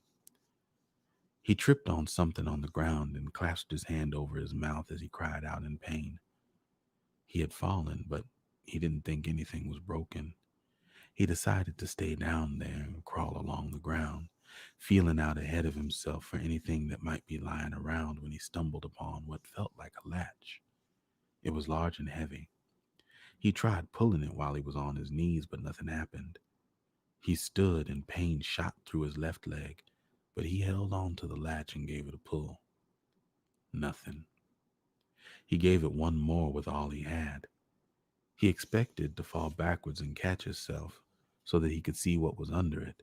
He tripped on something on the ground and clasped his hand over his mouth as he cried out in pain. He had fallen, but he didn't think anything was broken. He decided to stay down there and crawl along the ground, feeling out ahead of himself for anything that might be lying around when he stumbled upon what felt like a latch. It was large and heavy. He tried pulling it while he was on his knees, but nothing happened. He stood and pain shot through his left leg, but he held on to the latch and gave it a pull. Nothing. He gave it one more with all he had. He expected to fall backwards and catch himself so that he could see what was under it.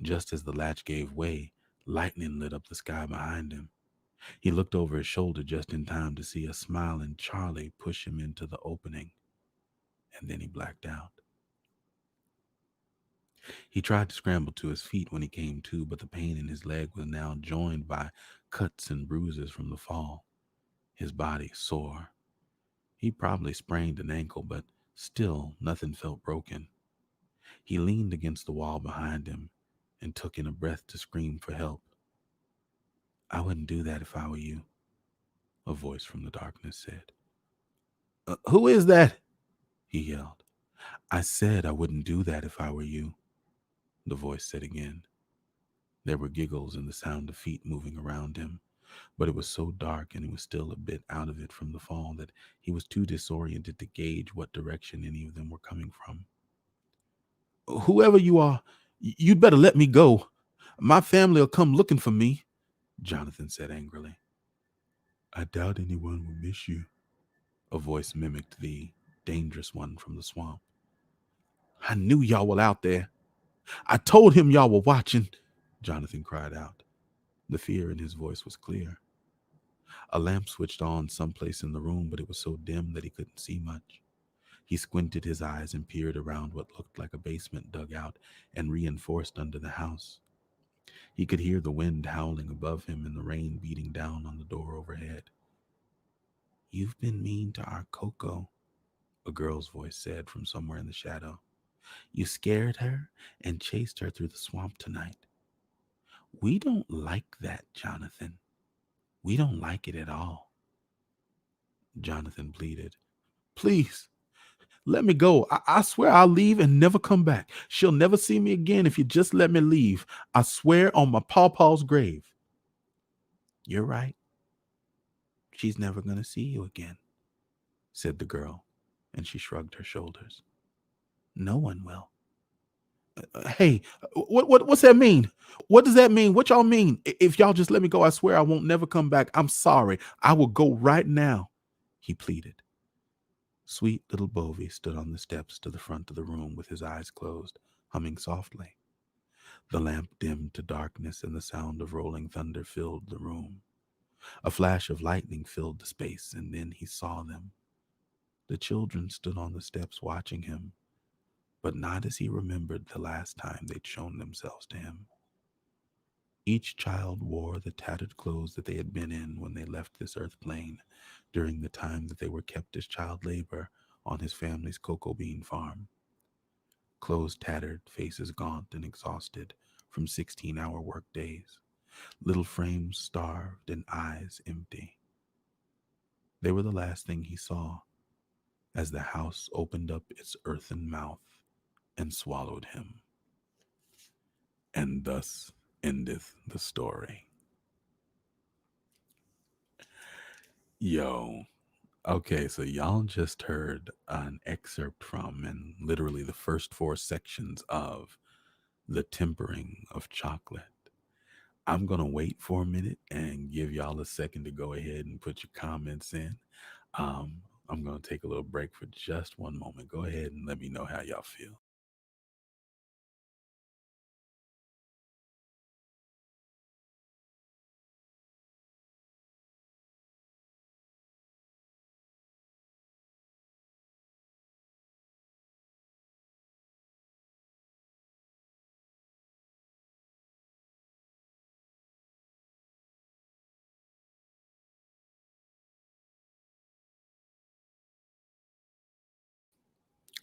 Just as the latch gave way, lightning lit up the sky behind him. He looked over his shoulder just in time to see a smiling Charlie push him into the opening, and then he blacked out. He tried to scramble to his feet when he came to, but the pain in his leg was now joined by cuts and bruises from the fall. His body sore. He probably sprained an ankle, but still nothing felt broken. He leaned against the wall behind him and took in a breath to scream for help. I wouldn't do that if I were you, a voice from the darkness said. Who is that? He yelled. I said I wouldn't do that if I were you, the voice said again. There were giggles and the sound of feet moving around him, but it was so dark and he was still a bit out of it from the fall that he was too disoriented to gauge what direction any of them were coming from. Whoever you are, you'd better let me go. My family will come looking for me, Jonathan said angrily. I doubt anyone will miss you, a voice mimicked the dangerous one from the swamp. I knew y'all were out there. I told him y'all were watching, Jonathan cried out. The fear in his voice was clear. A lamp switched on someplace in the room, but it was so dim that he couldn't see much. He squinted his eyes and peered around what looked like a basement dug out and reinforced under the house. He could hear the wind howling above him and the rain beating down on the door overhead. You've been mean to our Coco, a girl's voice said from somewhere in the shadow. You scared her and chased her through the swamp tonight. We don't like that, Jonathan. We don't like it at all. Jonathan pleaded. Please, let me go. I swear I'll leave and never come back. She'll never see me again if you just let me leave. I swear on my pawpaw's grave. You're right. She's never going to see you again, said the girl, and she shrugged her shoulders. No one will. Hey, what's that mean? What does that mean? What y'all mean? If y'all just let me go, I swear I won't never come back. I'm sorry. I will go right now, he pleaded. Sweet little Bovey stood on the steps to the front of the room with his eyes closed, humming softly. The lamp dimmed to darkness and the sound of rolling thunder filled the room. A flash of lightning filled the space, and then he saw them. The children stood on the steps watching him, but not as he remembered the last time they'd shown themselves to him. Each child wore the tattered clothes that they had been in when they left this earth plane during the time that they were kept as child labor on his family's cocoa bean farm. Clothes tattered, faces gaunt and exhausted from 16-hour work days, little frames starved and eyes empty. They were the last thing he saw as the house opened up its earthen mouth and swallowed him. And thus endeth the story. Yo, okay, so y'all just heard an excerpt from, and literally the first four sections of, The Tempering of Chocolate. I'm going to wait for a minute and give y'all a second to go ahead and put your comments in. I'm going to take a little break for just one moment. Go ahead and let me know how y'all feel.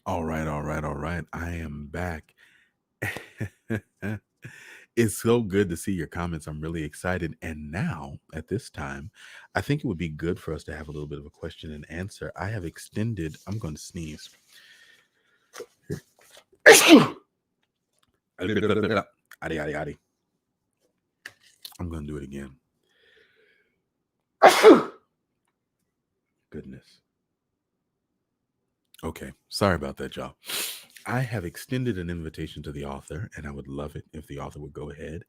All right, all right, all right. I am back. It's so good to see your comments. I'm really excited. And now, at this time, I think it would be good for us to have a little bit of a question and answer. I have extended, I'm going to sneeze. Adi, adi, adi. I'm going to do it again. Goodness. Okay. Sorry about that, y'all. I have extended an invitation to the author, and I would love it if the author would go ahead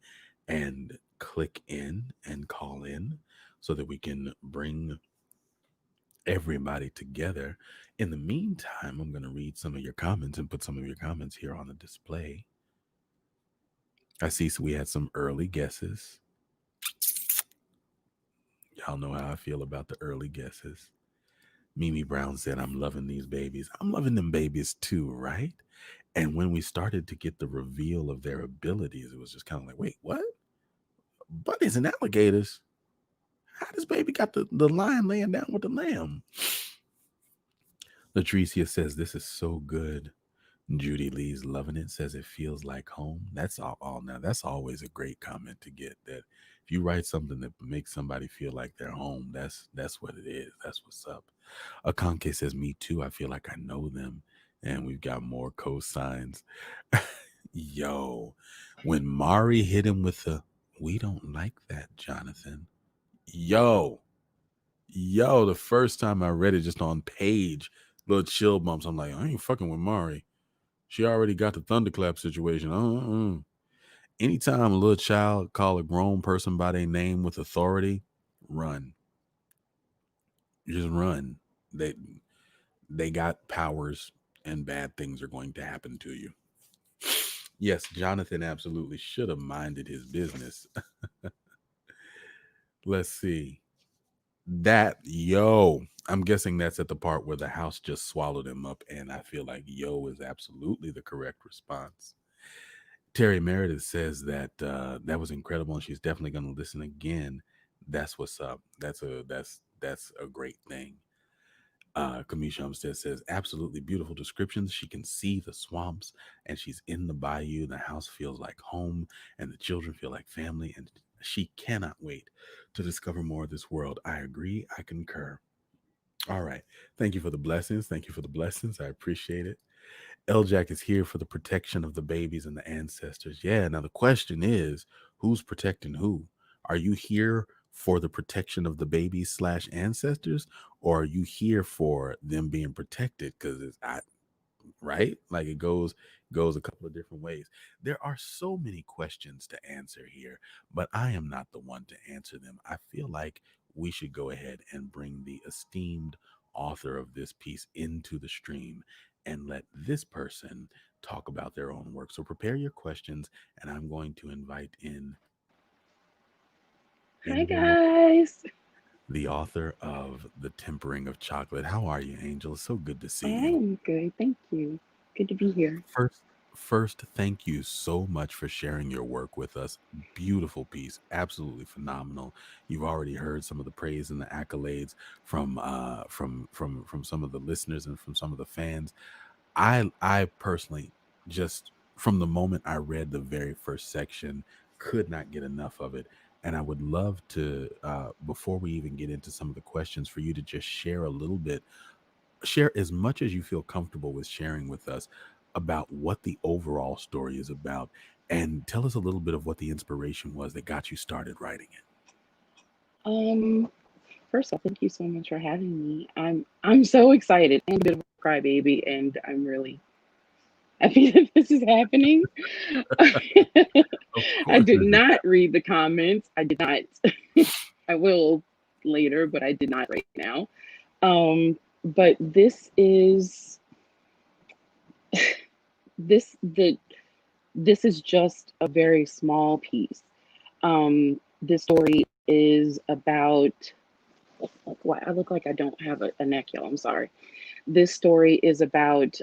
and click in and call in so that we can bring everybody together. In the meantime, I'm going to read some of your comments and put some of your comments here on the display. I see so we had some early guesses. Y'all know how I feel about the early guesses. Mimi Brown said, I'm loving these babies. I'm loving them babies too, right? And when we started to get the reveal of their abilities, it was just kind of like, wait, what? Bunnies and alligators? How does baby got the lion laying down with the lamb? Latricia says, this is so good. Judy Lee's loving it, says it feels like home. That's all now. That's always a great comment to get. That if you write something that makes somebody feel like they're home, that's what it is. That's what's up. Akanke says, me too. I feel like I know them. And we've got more cosigns. Yo, when Mari hit him with the, we don't like that, Jonathan. Yo, the first time I read it just on page, little chill bumps. I'm like, I ain't fucking with Mari. She already got the thunderclap situation. Anytime a little child call a grown person by their name with authority, run. Just run. They got powers and bad things are going to happen to you. Yes, Jonathan absolutely should have minded his business. Let's see. I'm guessing that's at the part where the house just swallowed him up, and I feel like yo is absolutely the correct response. Terry Meredith says that that was incredible, and she's definitely going to listen again. That's what's up. That's a great thing. Kamisha Umstead says, absolutely beautiful descriptions. She can see the swamps, and she's in the bayou. The house feels like home, and the children feel like family, and she cannot wait to discover more of this world. I agree. I concur. All right. Thank you for the blessings. Thank you for the blessings. I appreciate it. Jack is here for the protection of the babies and the ancestors. Yeah. Now the question is, who's protecting who? Are you here for the protection of the babies / ancestors, or are you here for them being protected? Because right? Like it goes a couple of different ways. There are so many questions to answer here, but I am not the one to answer them. I feel like we should go ahead and bring the esteemed author of this piece into the stream and let this person talk about their own work. So prepare your questions, and I'm going to invite in Hi Angel Mo, guys. the author of The Tempering of Chocolate. How are you, Angel? It's so good to see I you. am good. Thank you. Good to be here. First, first, thank you so much for sharing your work with us. Beautiful piece, absolutely phenomenal. You've already heard some of the praise and the accolades from some of the listeners and from some of the fans. I personally, just from the moment I read the very first section, could not get enough of it. And I would love to, before we even get into some of the questions, for you to just share a little bit, share as much as you feel comfortable with sharing with us about what the overall story is about, and tell us a little bit of what the inspiration was that got you started writing it. Um, First off, thank you so much for having me. I'm so excited. I'm a bit of a crybaby, and I'm really happy that this is happening. Of I course, did this is not read the comments. I did not. I will later, but I did not right now. But this the this is just a very small piece. This story is about. Why I look like I don't have a neck, y'all. I'm sorry. This story is about.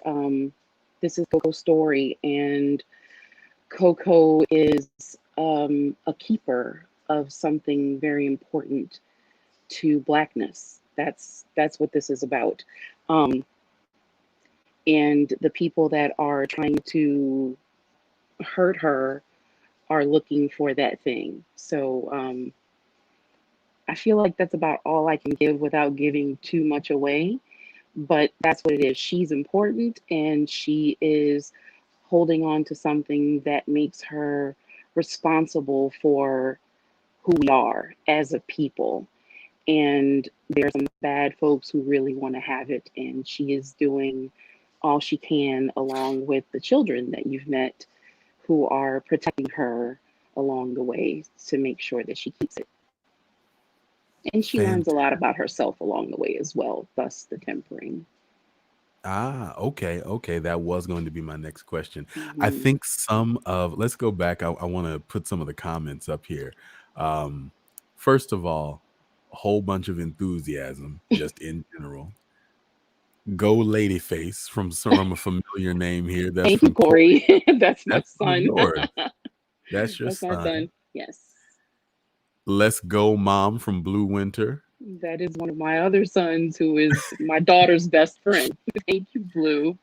This is Coco's story, and Coco is a keeper of something very important to Blackness. That's what this is about. Um, and the people that are trying to hurt her are looking for that thing. So I feel like that's about all I can give without giving too much away. But that's what it is. She's important, and she is holding on to something that makes her responsible for who we are as a people. And there's some bad folks who really want to have it, and she is doing all she can along with the children that you've met who are protecting her along the way to make sure that she keeps it. And she learns a lot fantastic. about herself along the way as well, thus the tempering. Okay, okay. That was going to be my next question. I Hmm. think some of, let's go back. I want to put some of the comments up here. Um, First of all, a whole bunch of enthusiasm just in general. Go Ladyface from a familiar name here. That's Thank you, from Corey. Corey. That's my That's one of son. yours. That's your That's my son. son. Yes. Let's Go Mom from Blue Winter. That is one of my other sons who is my daughter's best friend. Thank you, Blue.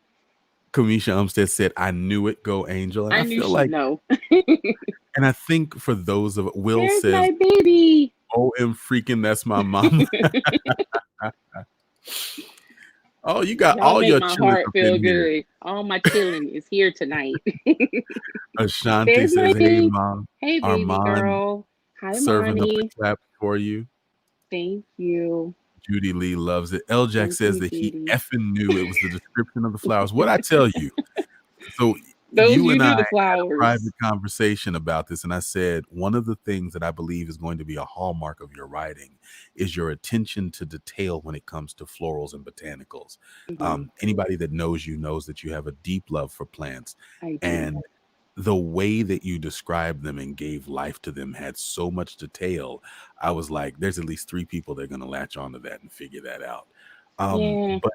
Kamisha Umstead said, I knew it, Go Angel. And I I knew feel she'd like, know. and I think for those of, Will There's says, my baby. OM freaking, that's my mom. Oh, you got Y'all all make your my chillers heart up feel in here. good. All my chilling is here tonight. Ashanti There's my says, hey, baby. mom. Hey, baby Armand girl. Hi, serving up the mommy. claps for you. Thank you. Judy Lee loves it. L Jack Thank says you, that he Judy. effing knew it was the description of the flowers. What I tell you? So Those you you and I knew the had a flowers. private conversation about this, and I said one of the things that I believe is going to be a hallmark of your writing is your attention to detail when it comes to florals and botanicals. Hmm. Anybody that knows you knows that you have a deep love for plants, I do. and the way that you described them and gave life to them had so much detail. I was like, there's at least three people that are going to latch onto that and figure that out. Yeah. But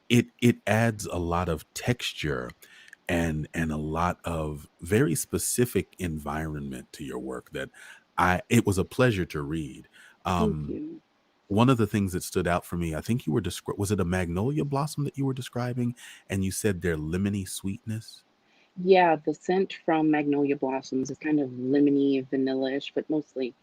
it adds a lot of texture and a lot of very specific environment to your work that I it was a pleasure to read. Thank Um, you. One of the things that stood out for me, I think you were was it a magnolia blossom that you were describing, and you said their lemony sweetness Yeah, the scent from magnolia blossoms is kind of lemony, vanilla-ish, but mostly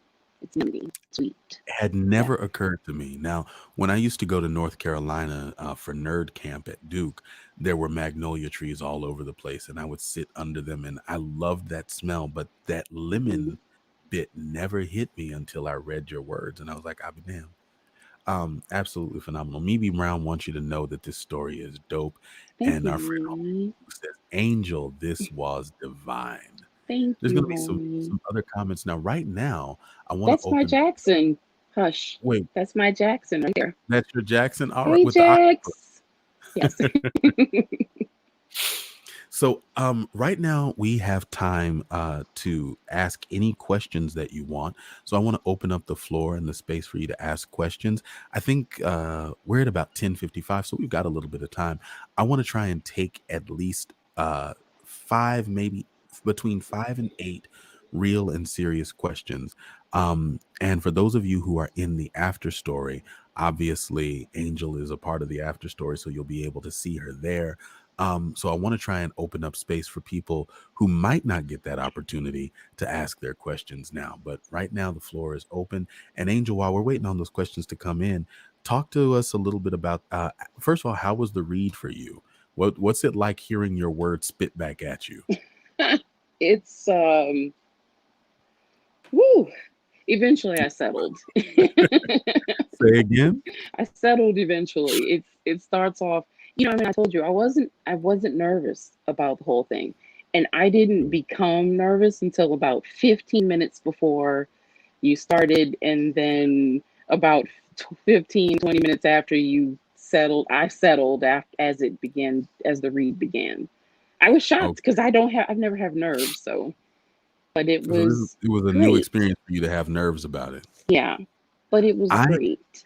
it's lemony, sweet. had Yeah. never occurred to me. Now, when I used to go to North Carolina for nerd camp at Duke, there were magnolia trees all over the place, and I would sit under them, and I loved that smell. But that Hmm. lemon bit never hit me until I read your words, and I was like, "I'll be damned." Absolutely phenomenal. Mebe Brown wants you to know that this story is dope. Thank And you, our friend Mimi. says, Angel, this was divine. Thank There's you, going to be homie. some other comments now. Right now, I want to That's my open. Jackson. Hush. Wait, That's my Jackson right there. that's your Jackson. All right, Hey, with the eye. Jax. Yes. So, right now we have time to ask any questions that you want. So, I want to open up the floor and the space for you to ask questions. I think we're at about 10:55, so we've got a little bit of time. I want to try and take at least five, maybe between 5 and 8 real and serious questions. And for those of you who are in the after story, obviously Angel is a part of the after story, so you'll be able to see her there. So I want to try and open up space for people who might not get that opportunity to ask their questions now. But right now the floor is open. And Angel, while we're waiting on those questions to come in, talk to us a little bit about first of all, how was the read for you? What's it like hearing your words spit back at you? It's woo. Eventually I settled. Say again? I settled eventually. It starts off, I mean, I told you I wasn't nervous about the whole thing. And I didn't become nervous until about 15 minutes before you started, and then about 15, 20 minutes after you settled, I settled after, as the read began. I was shocked Okay. because I've never had nerves, so, but it So was it was a new great. experience for you to have nerves about it. Yeah, but it was I great.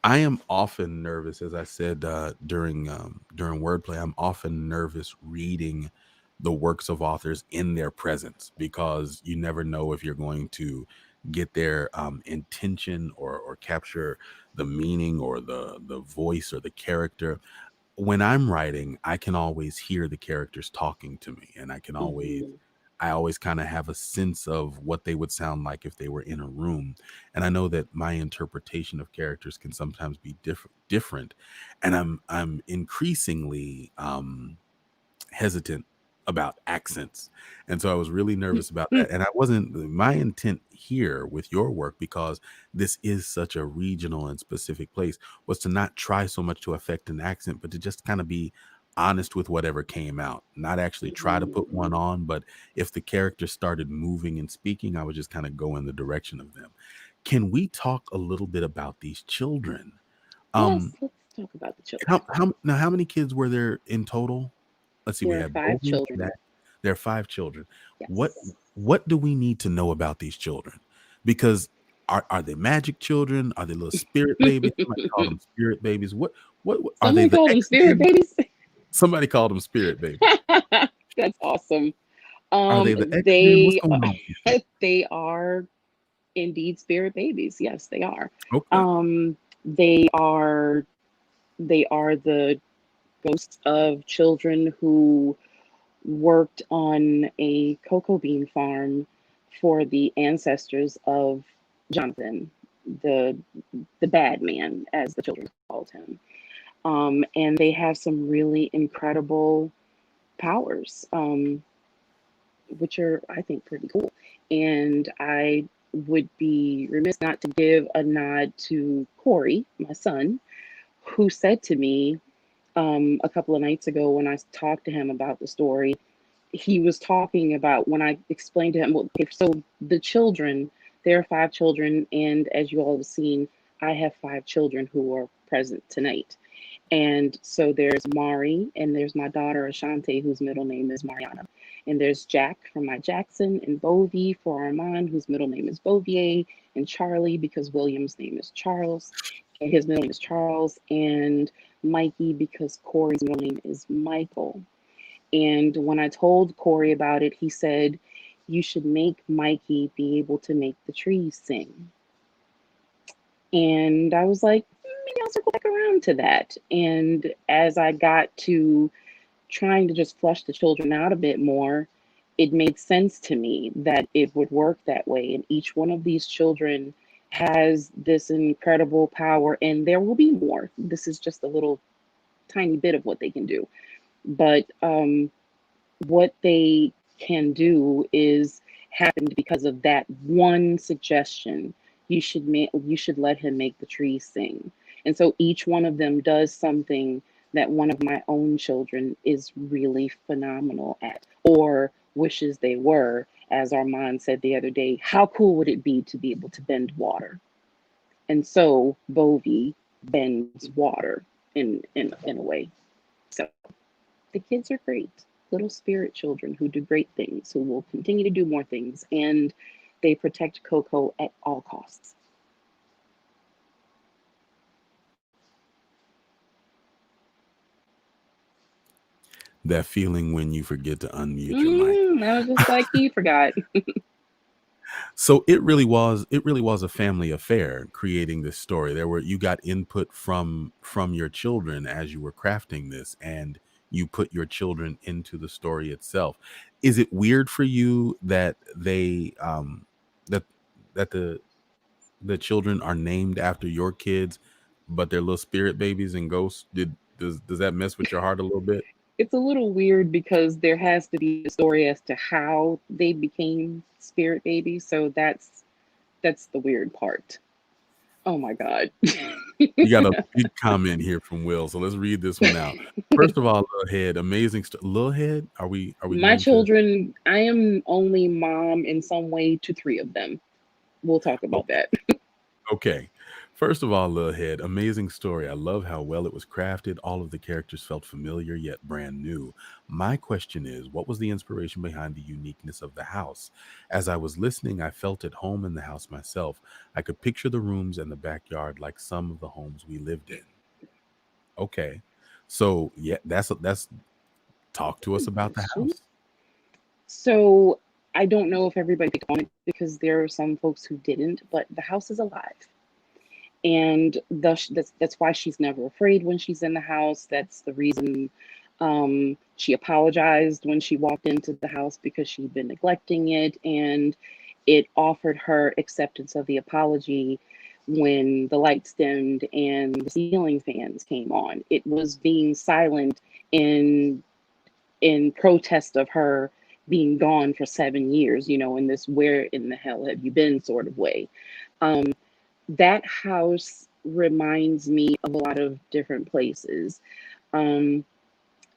I am often nervous, as I said during wordplay. I'm often nervous reading the works of authors in their presence because you never know if you're going to get their intention or capture the meaning or the voice or the character. When I'm writing, I can always hear the characters talking to me, and Hmm. I always kind of have a sense of what they would sound like if they were in a room. And I know that my interpretation of characters can sometimes be different. And I'm increasingly hesitant about accents. And so I was really nervous about that. And I wasn't my intent here with your work, because this is such a regional and specific place, was to not try so much to affect an accent, but to just kind of be honest with whatever came out, not actually try to Hmm. put one on. But if the character started moving and speaking, I would just kind of go in the direction of them. Can we talk a little bit about these children? Yes, Um, let's talk about the children. how many kids were there in total? Let's see, we There are have five Bovie, children. that there are 5 children. What Yes. what do we need to know about these children? Because are they magic children? Are they little spirit babies? Somebody called them spirit babies. What are they Someone the called them spirit X-Men? babies. Somebody called them spirit babies. That's awesome. Are they the X-Men? What's They going on with these kids? they are indeed spirit babies. Yes, they are. Okay. Um, they are they are the ghosts of children who worked on a cocoa bean farm for the ancestors of Jonathan, the the bad man, as the children called him. And they have some really incredible powers, which are, I think, pretty cool. And I would be remiss not to give a nod to Corey, my son, who said to me a couple of nights ago when I talked to him about the story. He was talking about, when I explained to him, well, okay, so the children, there are 5 children, and as you all have seen, I have 5 children who are present tonight. And so there's Mari, and there's my daughter Ashante, whose middle name is Mariana. And there's Jack from my Jackson, and Bovie for Armand, whose middle name is Bovier, and Charlie, because William's name is Charles, and his middle name is Charles, and Mikey, because Corey's middle name is Michael. And when I told Corey about it, he said, "You should make Mikey be able to make the trees sing." And I was like, maybe I'll circle back around to that. And as I got to trying to just flush the children out a bit more, it made sense to me that it would work that way. And each one of these children has this incredible power, and there will be more. This is just a little tiny bit of what they can do. But what they can do is happened because of that one suggestion. you should let him make the trees sing. And so each one of them does something that one of my own children is really phenomenal at, or wishes they were. As Armand said the other day, how cool would it be to be able to bend water? And so Bovie bends water in a way. So the kids are great, little spirit children who do great things, who will continue to do more things, and they protect Coco at all costs. That feeling when you forget to unmute your mic. I was just like, he forgot. So it really was a family affair creating this story. There were you got input from your children as you were crafting this, and you put your children into the story itself. Is it weird for you that that that the children are named after your kids, but they're little spirit babies and ghosts? Does that mess with your heart a little bit? It's a little weird because there has to be a story as to how they became spirit babies. So that's the weird part. Oh my God. We got a big comment here from Will, so let's read this one out. First of all, Lil Head, amazing Lil Head, are we My going to? children, I am only mom in some way to three of them. We'll talk about Okay. that. Okay. First of all, Lil Head, amazing story. I love how well it was crafted. All of the characters felt familiar yet brand new. My question is, what was the inspiration behind the uniqueness of the house? As I was listening, I felt at home in the house myself. I could picture the rooms and the backyard like some of the homes we lived in. Okay. So, yeah, that's talk to us about the Question. house. So I don't know if everybody picked on it because there are some folks who didn't, but the house is alive. And that's why she's never afraid when she's in the house. That's the reason she apologized when she walked into the house because she'd been neglecting it, and it offered her acceptance of the apology when the lights dimmed and the ceiling fans came on. It was being silent in protest of her being gone for 7 years, in this where in the hell have you been sort of way. Um, that house reminds me of a lot of different places. Um,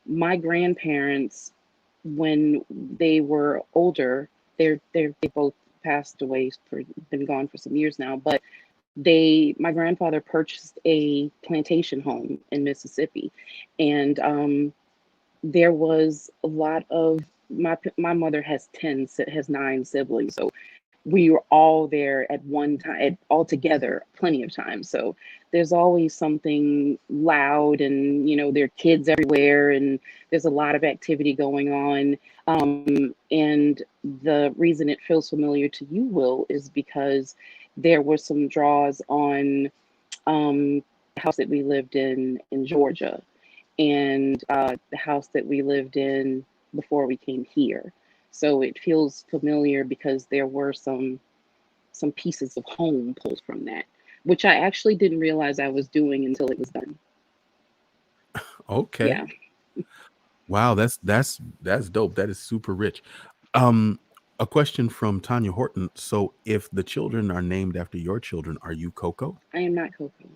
my grandparents, when they were older, they both passed away for been gone for some years now, but my grandfather purchased a plantation home in Mississippi, and there was a lot of my mother has 9 siblings, so we were all there at one time, all together, plenty of times. So there's always something loud, and there are kids everywhere, and there's a lot of activity going on. And the reason it feels familiar to you, Will, is because there were some draws on the house that we lived in Georgia, and the house that we lived in before we came here. So it feels familiar because there were some pieces of home pulled from that, which I actually didn't realize I was doing until it was done. Okay. Yeah, Wow, that's dope. That is super rich. Um, a question from Tanya Horton. So, if the children are named after your children, are you Coco? I am not Coco.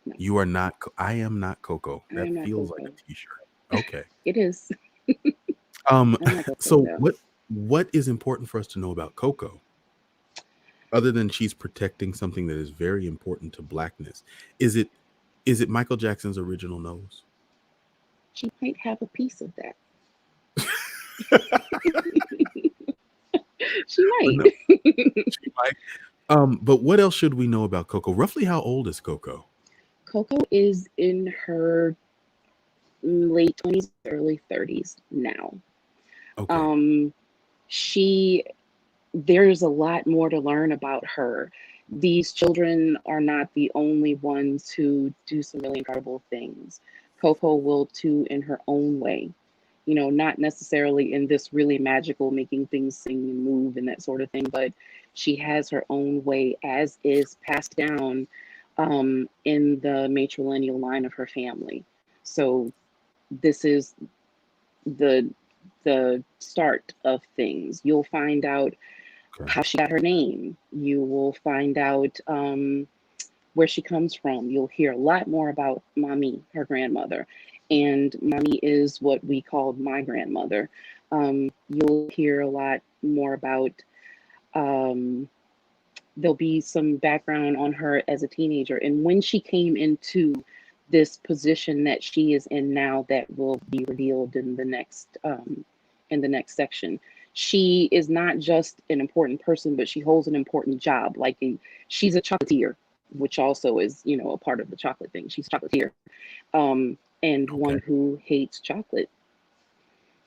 No, You are not. I am not Coco. I That am not feels like Coco. a T-shirt. Okay. It is. Um. I'm not Coco So, though. what is important for us to know about Coco, other than she's protecting something that is very important to Blackness? Is it Michael Jackson's original nose? She might have a piece of that. She But might. no, she might. But what else should we know about Coco? Roughly, how old is Coco? Coco is in her late 20s, early 30s now. Okay. Um, she there's a lot more to learn about her. These children are not the only ones who do some really incredible things. Coco will too in her own way. Not necessarily in this really magical making things sing and move and that sort of thing, but she has her own way, as is passed down in the matrilineal line of her family. So this is the start of things. You'll find out. Okay. how she got her name. You will find out where she comes from. You'll hear a lot more about Mommy, her grandmother. And Mommy is what we called my grandmother. You'll hear a lot more about, um, there'll be some background on her as a teenager and when she came into this position that she is in now that will be revealed in the next section. She is not just an important person, but she holds an important job. She's a chocolatier, which also is, a part of the chocolate thing. She's a chocolatier, and one Okay. who hates chocolate.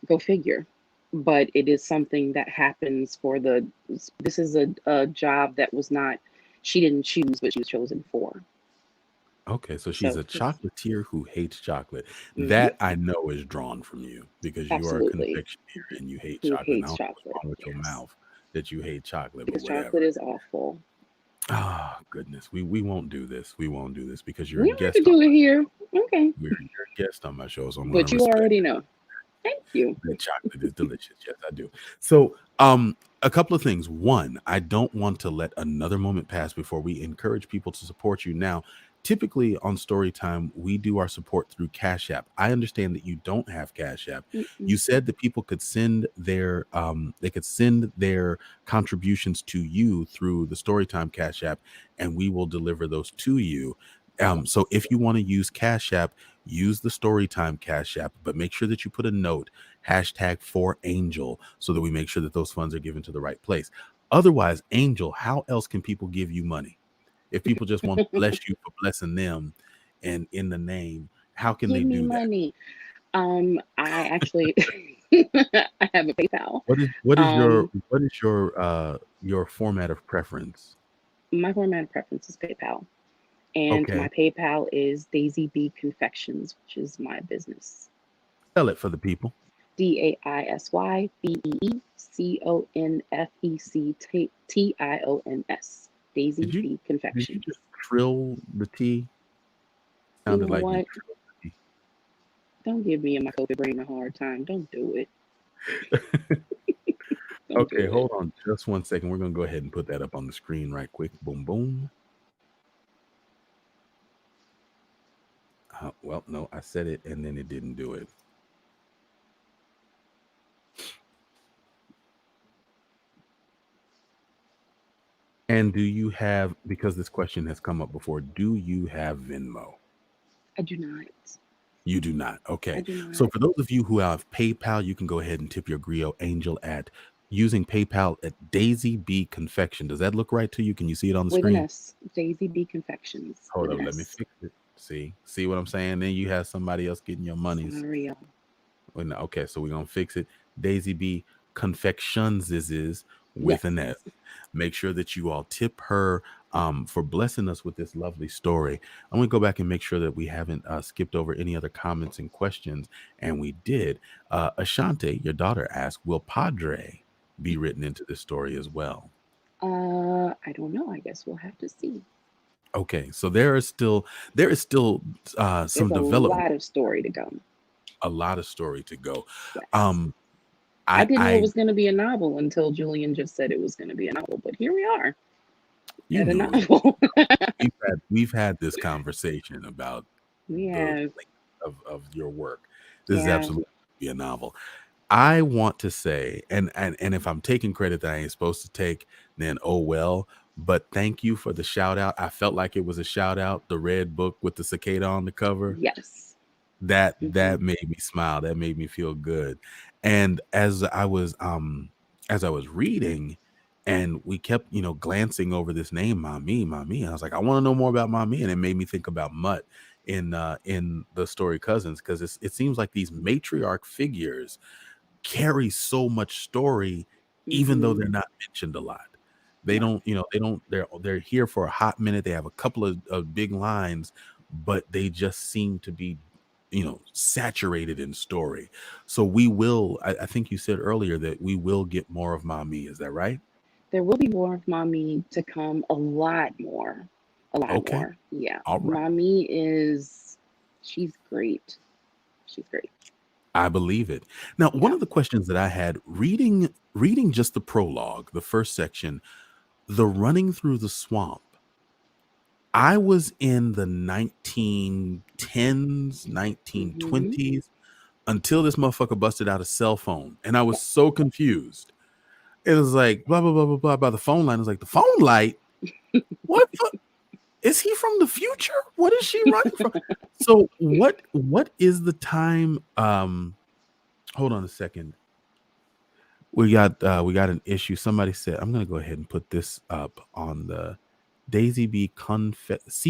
Go figure. But it is something that happens for the. This is a job that was not. She didn't choose, but she was chosen for. Okay. So she's So a it's chocolatier who hates chocolate. mhm, That I know is drawn from you because you are a absolutely confectioner and you hate who chocolate. And I hates don't know what's chocolate. wrong with your Yes, mouth that you hate chocolate, but because chocolate whatever. is awful. Ah, goodness. We won't do this. We won't do this because you're We a don't have to guest on do it my here. Okay, you're a guest on my show, so I'm gonna but you respect already know. Thank you. that chocolate is delicious. Yes, I do. So, a couple of things. One, I don't want to let another moment pass before we encourage people to support you. Now, typically on Storytime, we do our support through Cash App. I understand that you don't have Cash App. Mm-mm. You said that people could send their contributions to you through the Storytime Cash App, and we will deliver those to you. So Yes. if you want to use Cash App, use the Storytime Cash App, but make sure that you put a note hashtag for Angel so that we make sure that those funds are given to the right place. Otherwise, Angel, how else can people give you money? If people just want to bless you for blessing them and in the name, how can Give they me do that? money. I actually I have a PayPal. Um, What is your format of preference? my format of preference is PayPal, and my Okay. PayPal is Daisy B Confections, which is my business. Spell it for the people. DAISYBEECONFECTIONS. Did Daisy you B did you Confections. just trill the T? You Sounded know like you what? trilled Don't give me and my COVID brain a hard time. Don't do it. the T. Don't Okay, do it. hold on just one second. We're gonna go ahead and put that up on the screen right quick. Boom, boom. Well, no, I said it and then it didn't do it. And do you have, because this question has come up before, do you have Venmo? I do not. You do not. I Okay. do So not. for those of you who have PayPal, you can go ahead and tip your Griot Angel at using PayPal at Daisy B Confection. Does that look right to you? Can you see it on the With an screen? S. Daisy B Confections. Hold With up, an let me S. fix it. See what I'm saying? Then you have somebody else getting your monies. Sorry, y'all. Well, no, okay, so we're gonna fix it. Daisy B Confections is with an S. Yes. Make sure that you all tip her for blessing us with this lovely story. I'm gonna go back and make sure that we haven't skipped over any other comments and questions, and we did. Ashante, your daughter, asked, "Will Padre be written into this story as well?" I don't know. I guess we'll have to see. Okay, so there is still There's some a development, lot of story to come. a lot of story to go. Yes. Um, I I didn't know it I was going to be a novel until Julian just said it was going to be a novel, but here we are you at a knew it. novel. We've had this conversation about We the have. length of your work. This is Yeah. absolutely be a novel. I want to say, and if I'm taking credit that I ain't supposed to take, then oh well. But thank you for the shout out. I felt like it was a shout out. The red book with the cicada on the cover. Yes. That Hmm. made me smile. That made me feel good. And as I was reading and we kept, glancing over this name, Mommy. And I was like, I want to know more about Mommy. And it made me think about Mutt in the story Cousins, because it seems like these matriarch figures carry so much story, even though Hmm. they're not mentioned a lot. They Yes. don't, they don't, they're here for a hot minute. They have a couple of big lines, but they just seem to be, saturated in story. So we will, I think you said earlier that we will get more of Mommy. Is that right? There will be more of Mommy to come, a lot more. A lot Okay. more. Yeah. All right. Mommy is, she's great. She's great. I believe it. Now, one Yeah. of the questions that I had reading just the prologue, the first section, the running through the swamp. I was in the 1910s, Hmm. 1920s until this motherfucker busted out a cell phone, and I was so confused. It was like blah blah blah blah blah by the phone line. I was like, the phone light? What is he from the future? What is she running from? So what is the time? Hold on a second. We got an issue. Somebody said, I'm gonna go ahead and put this up on the Daisy B Confections.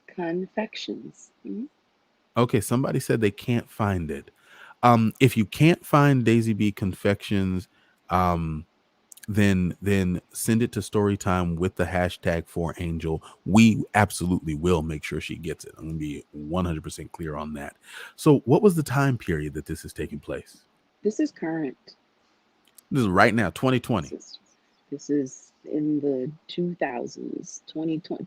Confections. Okay, somebody said they can't find it. If you can't find Daisy B Confections, um, then send it to Storytime with the hashtag for Angel. We absolutely will make sure she gets it. I'm gonna be 100% clear on that. So, what was the time period that this is taking place? This is current. This is right now, This 2020. is this is in the 2000s, 2020.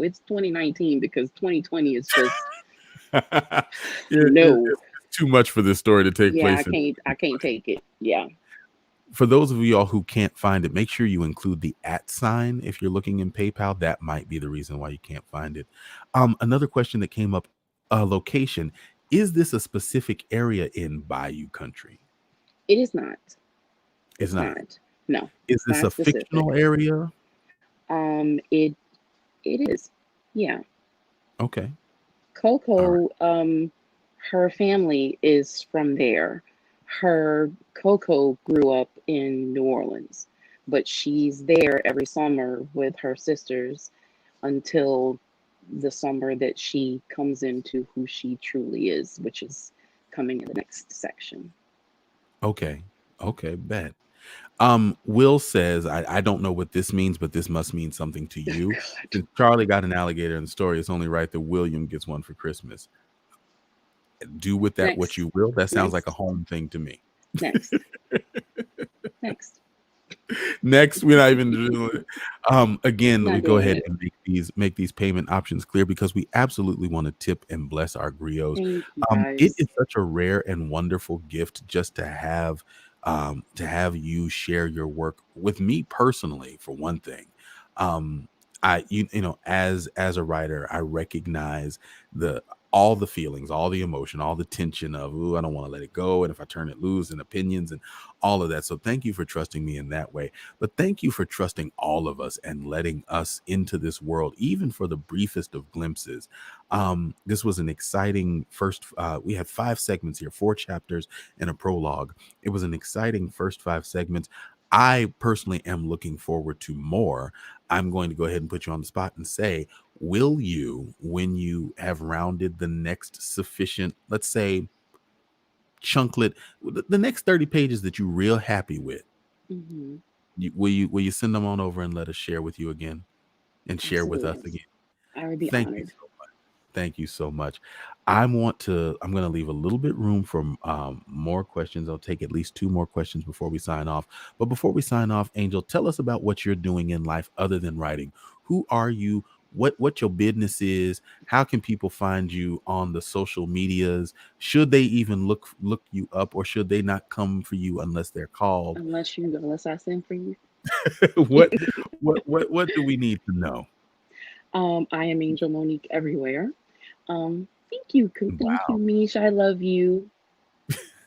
It's 2019 because 2020 is just no. It's too much for this story to take Yeah, place in. I can't take it. Yeah. For those of y'all who can't find it, make sure you include the @ sign if you're looking in PayPal. That might be the reason why you can't find it. Another question that came up: location. Is this a specific area in Bayou Country? It is not. It's It's not. not. No, Is it's this not a fictional specific. area? It is. Yeah. Okay. All right. Coco, her family is from there. Her Coco grew up in New Orleans, but she's there every summer with her sisters until the summer that she comes into who she truly is, which is coming in the next section. Okay. Okay. Bet. Will says, I don't know what this means, but this must mean something to you. God. Since Charlie got an alligator in the story, it's only right that William gets one for Christmas. Do with that what Next, you will. That sounds like a next, home thing to me. next, next. Next, we're not even doing it. Again, we Not go doing ahead it. and make these payment options clear because we absolutely want to tip and bless our griots. Thank you It guys. is such a rare and wonderful gift just to have you share your work with me personally, for one thing. Um, as a writer, I recognize the all the feelings, all the emotion, all the tension of, ooh, I don't want to let it go. And if I turn it loose, and opinions and all of that. So thank you for trusting me in that way. But thank you for trusting all of us and letting us into this world, even for the briefest of glimpses. This was an exciting first. We had 5 segments here, 4 chapters and a prologue. It was an exciting first 5 segments. I personally am looking forward to more. I'm going to go ahead and put you on the spot and say, will you, when you have rounded the next sufficient, let's say, chunklet, the next 30 pages that you're real happy with, Hmm. will you send them on over and let us share with you again and share with us Absolutely. again? I would be Thank you honored. so much. Thank you so much. I'm going to leave a little bit room for more questions. I'll take at least 2 more questions before we sign off. But before we sign off, Angel, tell us about what you're doing in life other than writing. Who are you? What your business is? How can people find you on the social medias? Should they even look you up, or should they not come for you unless they're called? Unless I send for you. what what do we need to know? I am Angel Monique everywhere. Thank you. Thank you, Wow, Mish. I love you.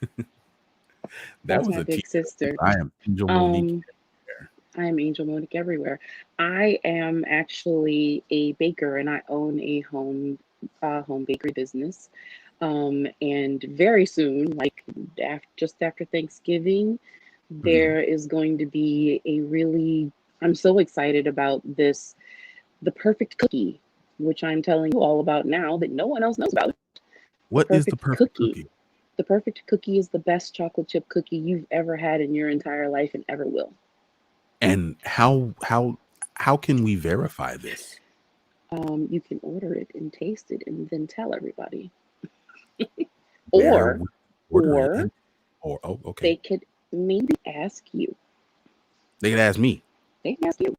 that That's was my a big teaser. sister. I am Angel Monique. Um, I am Angel Monique everywhere. I am actually a baker and I own a home bakery business. And very soon, like just after Thanksgiving, Mhm. there is going to be a really, I'm so excited about this, the perfect cookie, which I'm telling you all about now that no one else knows about. The What is the perfect perfect cookie. cookie? The perfect cookie is the best chocolate chip cookie you've ever had in your entire life and ever will. And how can we verify this? You can order it and taste it and then tell everybody. Where Or, we order it or or oh, okay. they could maybe ask you. They could ask me. They can ask you.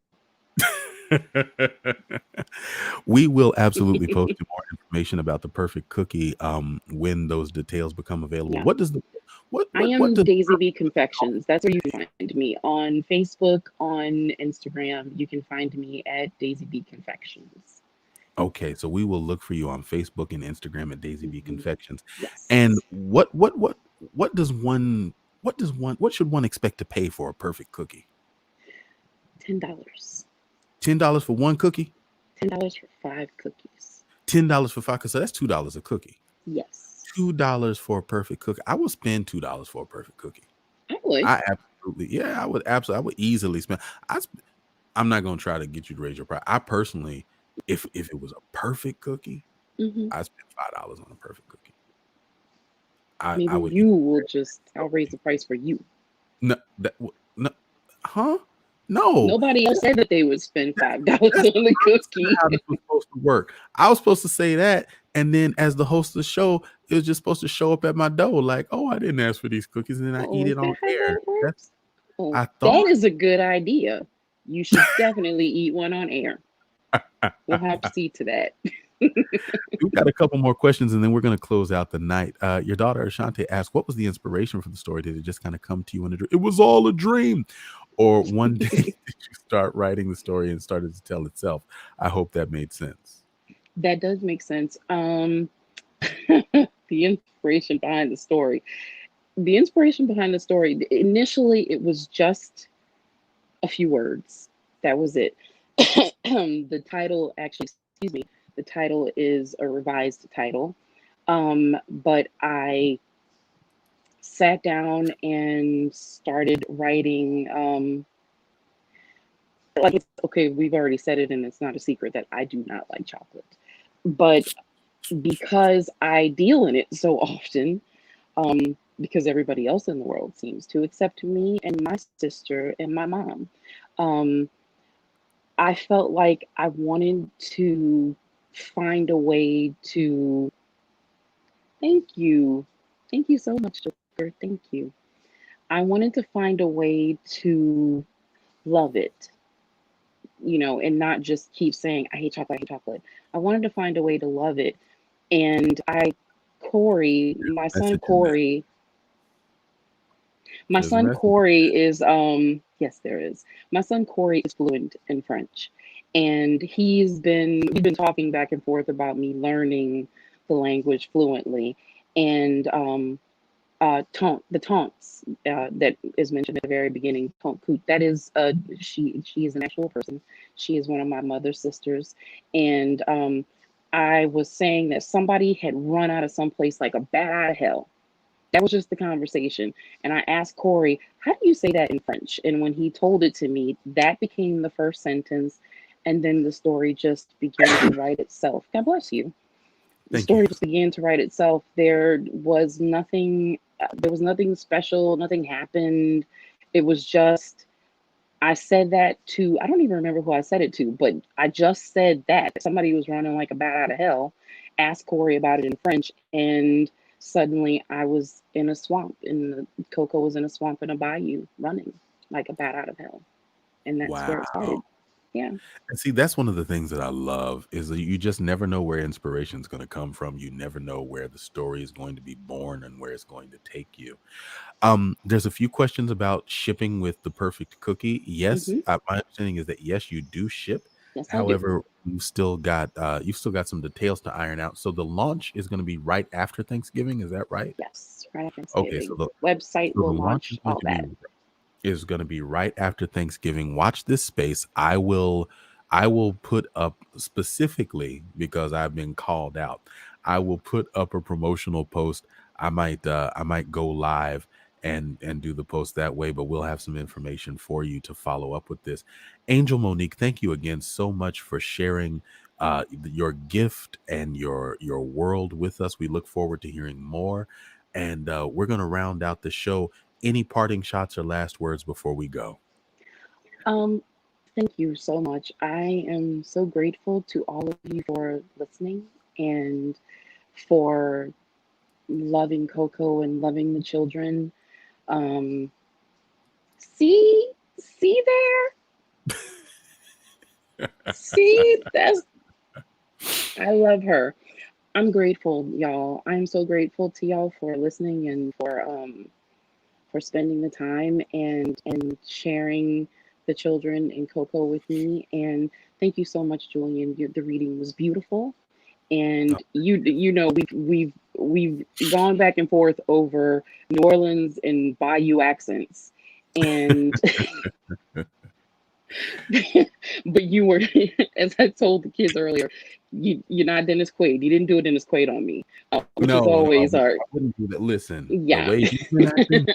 We will absolutely post you more information about the perfect cookie when those details become available. Yeah. What does the I what am does Daisy B Confections. That's where you can find me on Facebook, on Instagram. You can find me at Daisy B Confections. Okay, so we will look for you on Facebook and Instagram at Daisy B Hmm. Confections. And Yes. what does one what should one expect to pay for a perfect cookie? $10. $10 for one cookie? $10 for 5 cookies. $10 for five cookies. So that's $2 a cookie. Yes. $2 for a perfect cookie. I will spend $2 for a perfect cookie. I would. I absolutely, yeah, I would easily spend. I'm not gonna try to get you to raise your price. I personally, if it was a perfect cookie, Hmm. I spend $5 on a perfect cookie. I Maybe would eat you will just, I'll raise the price for you. no no huh? No, Nobody else said that they would spend that's $5 that's on the the opposite of cookie. how this was supposed to work. I was supposed to say that, and then as the host of the show, it was just supposed to show up at my door like, "Oh, I didn't ask for these cookies," and then I Oh, eat is it on that how air. that That's works? Oh, I that thought. is a good idea. You should definitely eat one on air. We'll have to see to that. We've got a couple more questions, and then we're going to close out the night. Your daughter Ashante asked, "What was the inspiration for the story? Did it just kind of come to you in a dream? It was all a dream, or one day did you start writing the story and started to tell itself?" I hope that made sense. That does make sense. The inspiration behind the story. The inspiration behind the story, initially, it was just a few words. That was it. The title, actually, excuse me, the title is a revised title. But I sat down and started writing. Like, it's okay, we've already said it, and it's not a secret that I do not like chocolate. But because I deal in it so often, because everybody else in the world seems to, except me and my sister and my mom. Um, I felt like I wanted to find a way to, thank you. Thank you so much, Joker. Thank you. I wanted to find a way to love it, and not just keep saying, I hate chocolate, I hate chocolate. I wanted to find a way to love it. And my son Message in that. Corey, my There's a son message. Corey is yes, there is. My son Corey is fluent in French. And we've been talking back and forth about me learning the language fluently. And the taunts that is mentioned at the very beginning, taunt coot, that is she is an actual person. She is one of my mother's sisters. And I was saying that somebody had run out of someplace like a bat out of hell. That was just the conversation. And I asked Corey, how do you say that in French? And when he told it to me, that became the first sentence. And then the story just began to write itself. God bless you. The Thank you. story just began to write itself. There was nothing special, nothing happened. It was just, I said that to, I don't even remember who I said it to, but I just said that somebody was running like a bat out of hell, asked Corey about it in French, and suddenly I was in a swamp, and Coco was in a swamp in a bayou running like a bat out of hell. And that's where it Wow. started. Yeah. And see, that's one of the things that I love is that you just never know where inspiration is going to come from. You never know where the story is going to be born and where it's going to take you. There's a few questions about shipping with the perfect cookie. Yes, Hmm. my understanding is that yes, you do ship. Yes, I do. However, you've still got some details to iron out. So the launch is going to be right after Thanksgiving. Is that right? Yes, right after Okay, so Thanksgiving. Website the will launch launch, is going all to be that. right after Thanksgiving. Watch this space. I will put up specifically because I've been called out. I will put up a promotional post. I might go live and do the post that way, but we'll have some information for you to follow up with this. Angel Monique, thank you again so much for sharing your gift and your world with us. We look forward to hearing more, and we're going to round out the show. Any parting shots or last words before we go? Um, Thank you so much. I am so grateful to all of you for listening and for loving Coco and loving the children. Um, see there? See, that's I love her. I'm grateful, y'all. I'm so grateful to y'all for listening and for spending the time and sharing the children and Coco with me. And thank you so much, Julian. The reading was beautiful, and you know we've gone back and forth over New Orleans and Bayou accents, and but you were, as I told the kids earlier, you're not Dennis Quaid. You didn't do a Dennis Quaid on me, which is No, no, always our I wouldn't do that. Listen, the yeah. way he's been acting,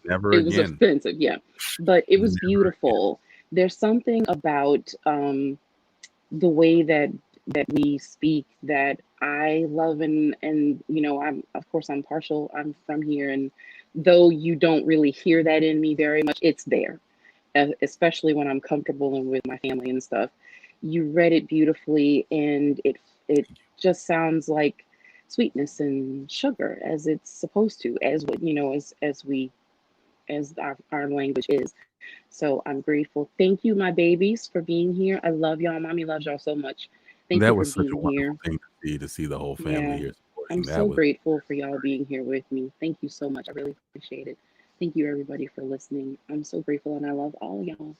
never It was again. offensive, yeah, but it was Never again. beautiful. There's something about the way that we speak that I love, and I'm, of course, I'm partial. I'm from here, and though you don't really hear that in me very much, it's there, especially when I'm comfortable and with my family and stuff. You read it beautifully, and it just sounds like sweetness and sugar as it's supposed to, as what as we as our language is. So I'm grateful. Thank you, my babies, for being here. I love y'all. Mommy loves y'all so much. Thank you That for was such a being wonderful here. thing to see the whole family Yeah, here I'm supporting. That so was grateful for y'all being here with me. Thank you so much. I really appreciate it. Thank you, everybody, for listening. I'm so grateful, and I love all of y'all.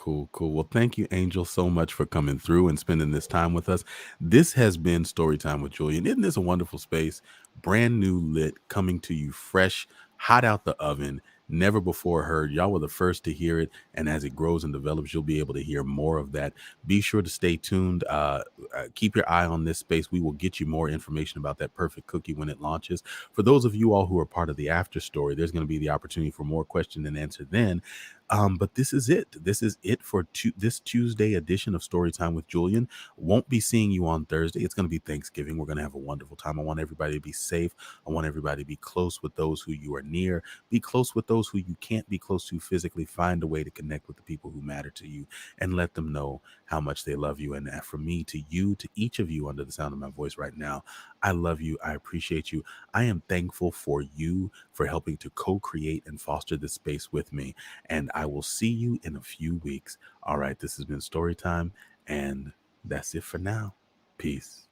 cool, cool. Well, thank you, Angel, so much for coming through and spending this time with us. This has been Storytime with Julian. Isn't this a wonderful space? Brand new lit, coming to you fresh, hot out the oven, never before heard. Y'all were the first to hear it. And as it grows and develops, you'll be able to hear more of that. Be sure to stay tuned. Keep your eye on this space. We will get you more information about that perfect cookie when it launches. For those of you all who are part of the after story, there's going to be the opportunity for more question and answer then. But this is it. This is it for this Tuesday edition of Storytime with Julian. Won't be seeing you on Thursday. It's going to be Thanksgiving. We're going to have a wonderful time. I want everybody to be safe. I want everybody to be close with those who you are near. Be close with those who you can't be close to physically. Find a way to connect with the people who matter to you and let them know how much they love you. And from me to you, to each of you under the sound of my voice right now, I love you. I appreciate you. I am thankful for you for helping to co-create and foster this space with me. And I will see you in a few weeks. All right, this has been Storytime, and that's it for now. Peace.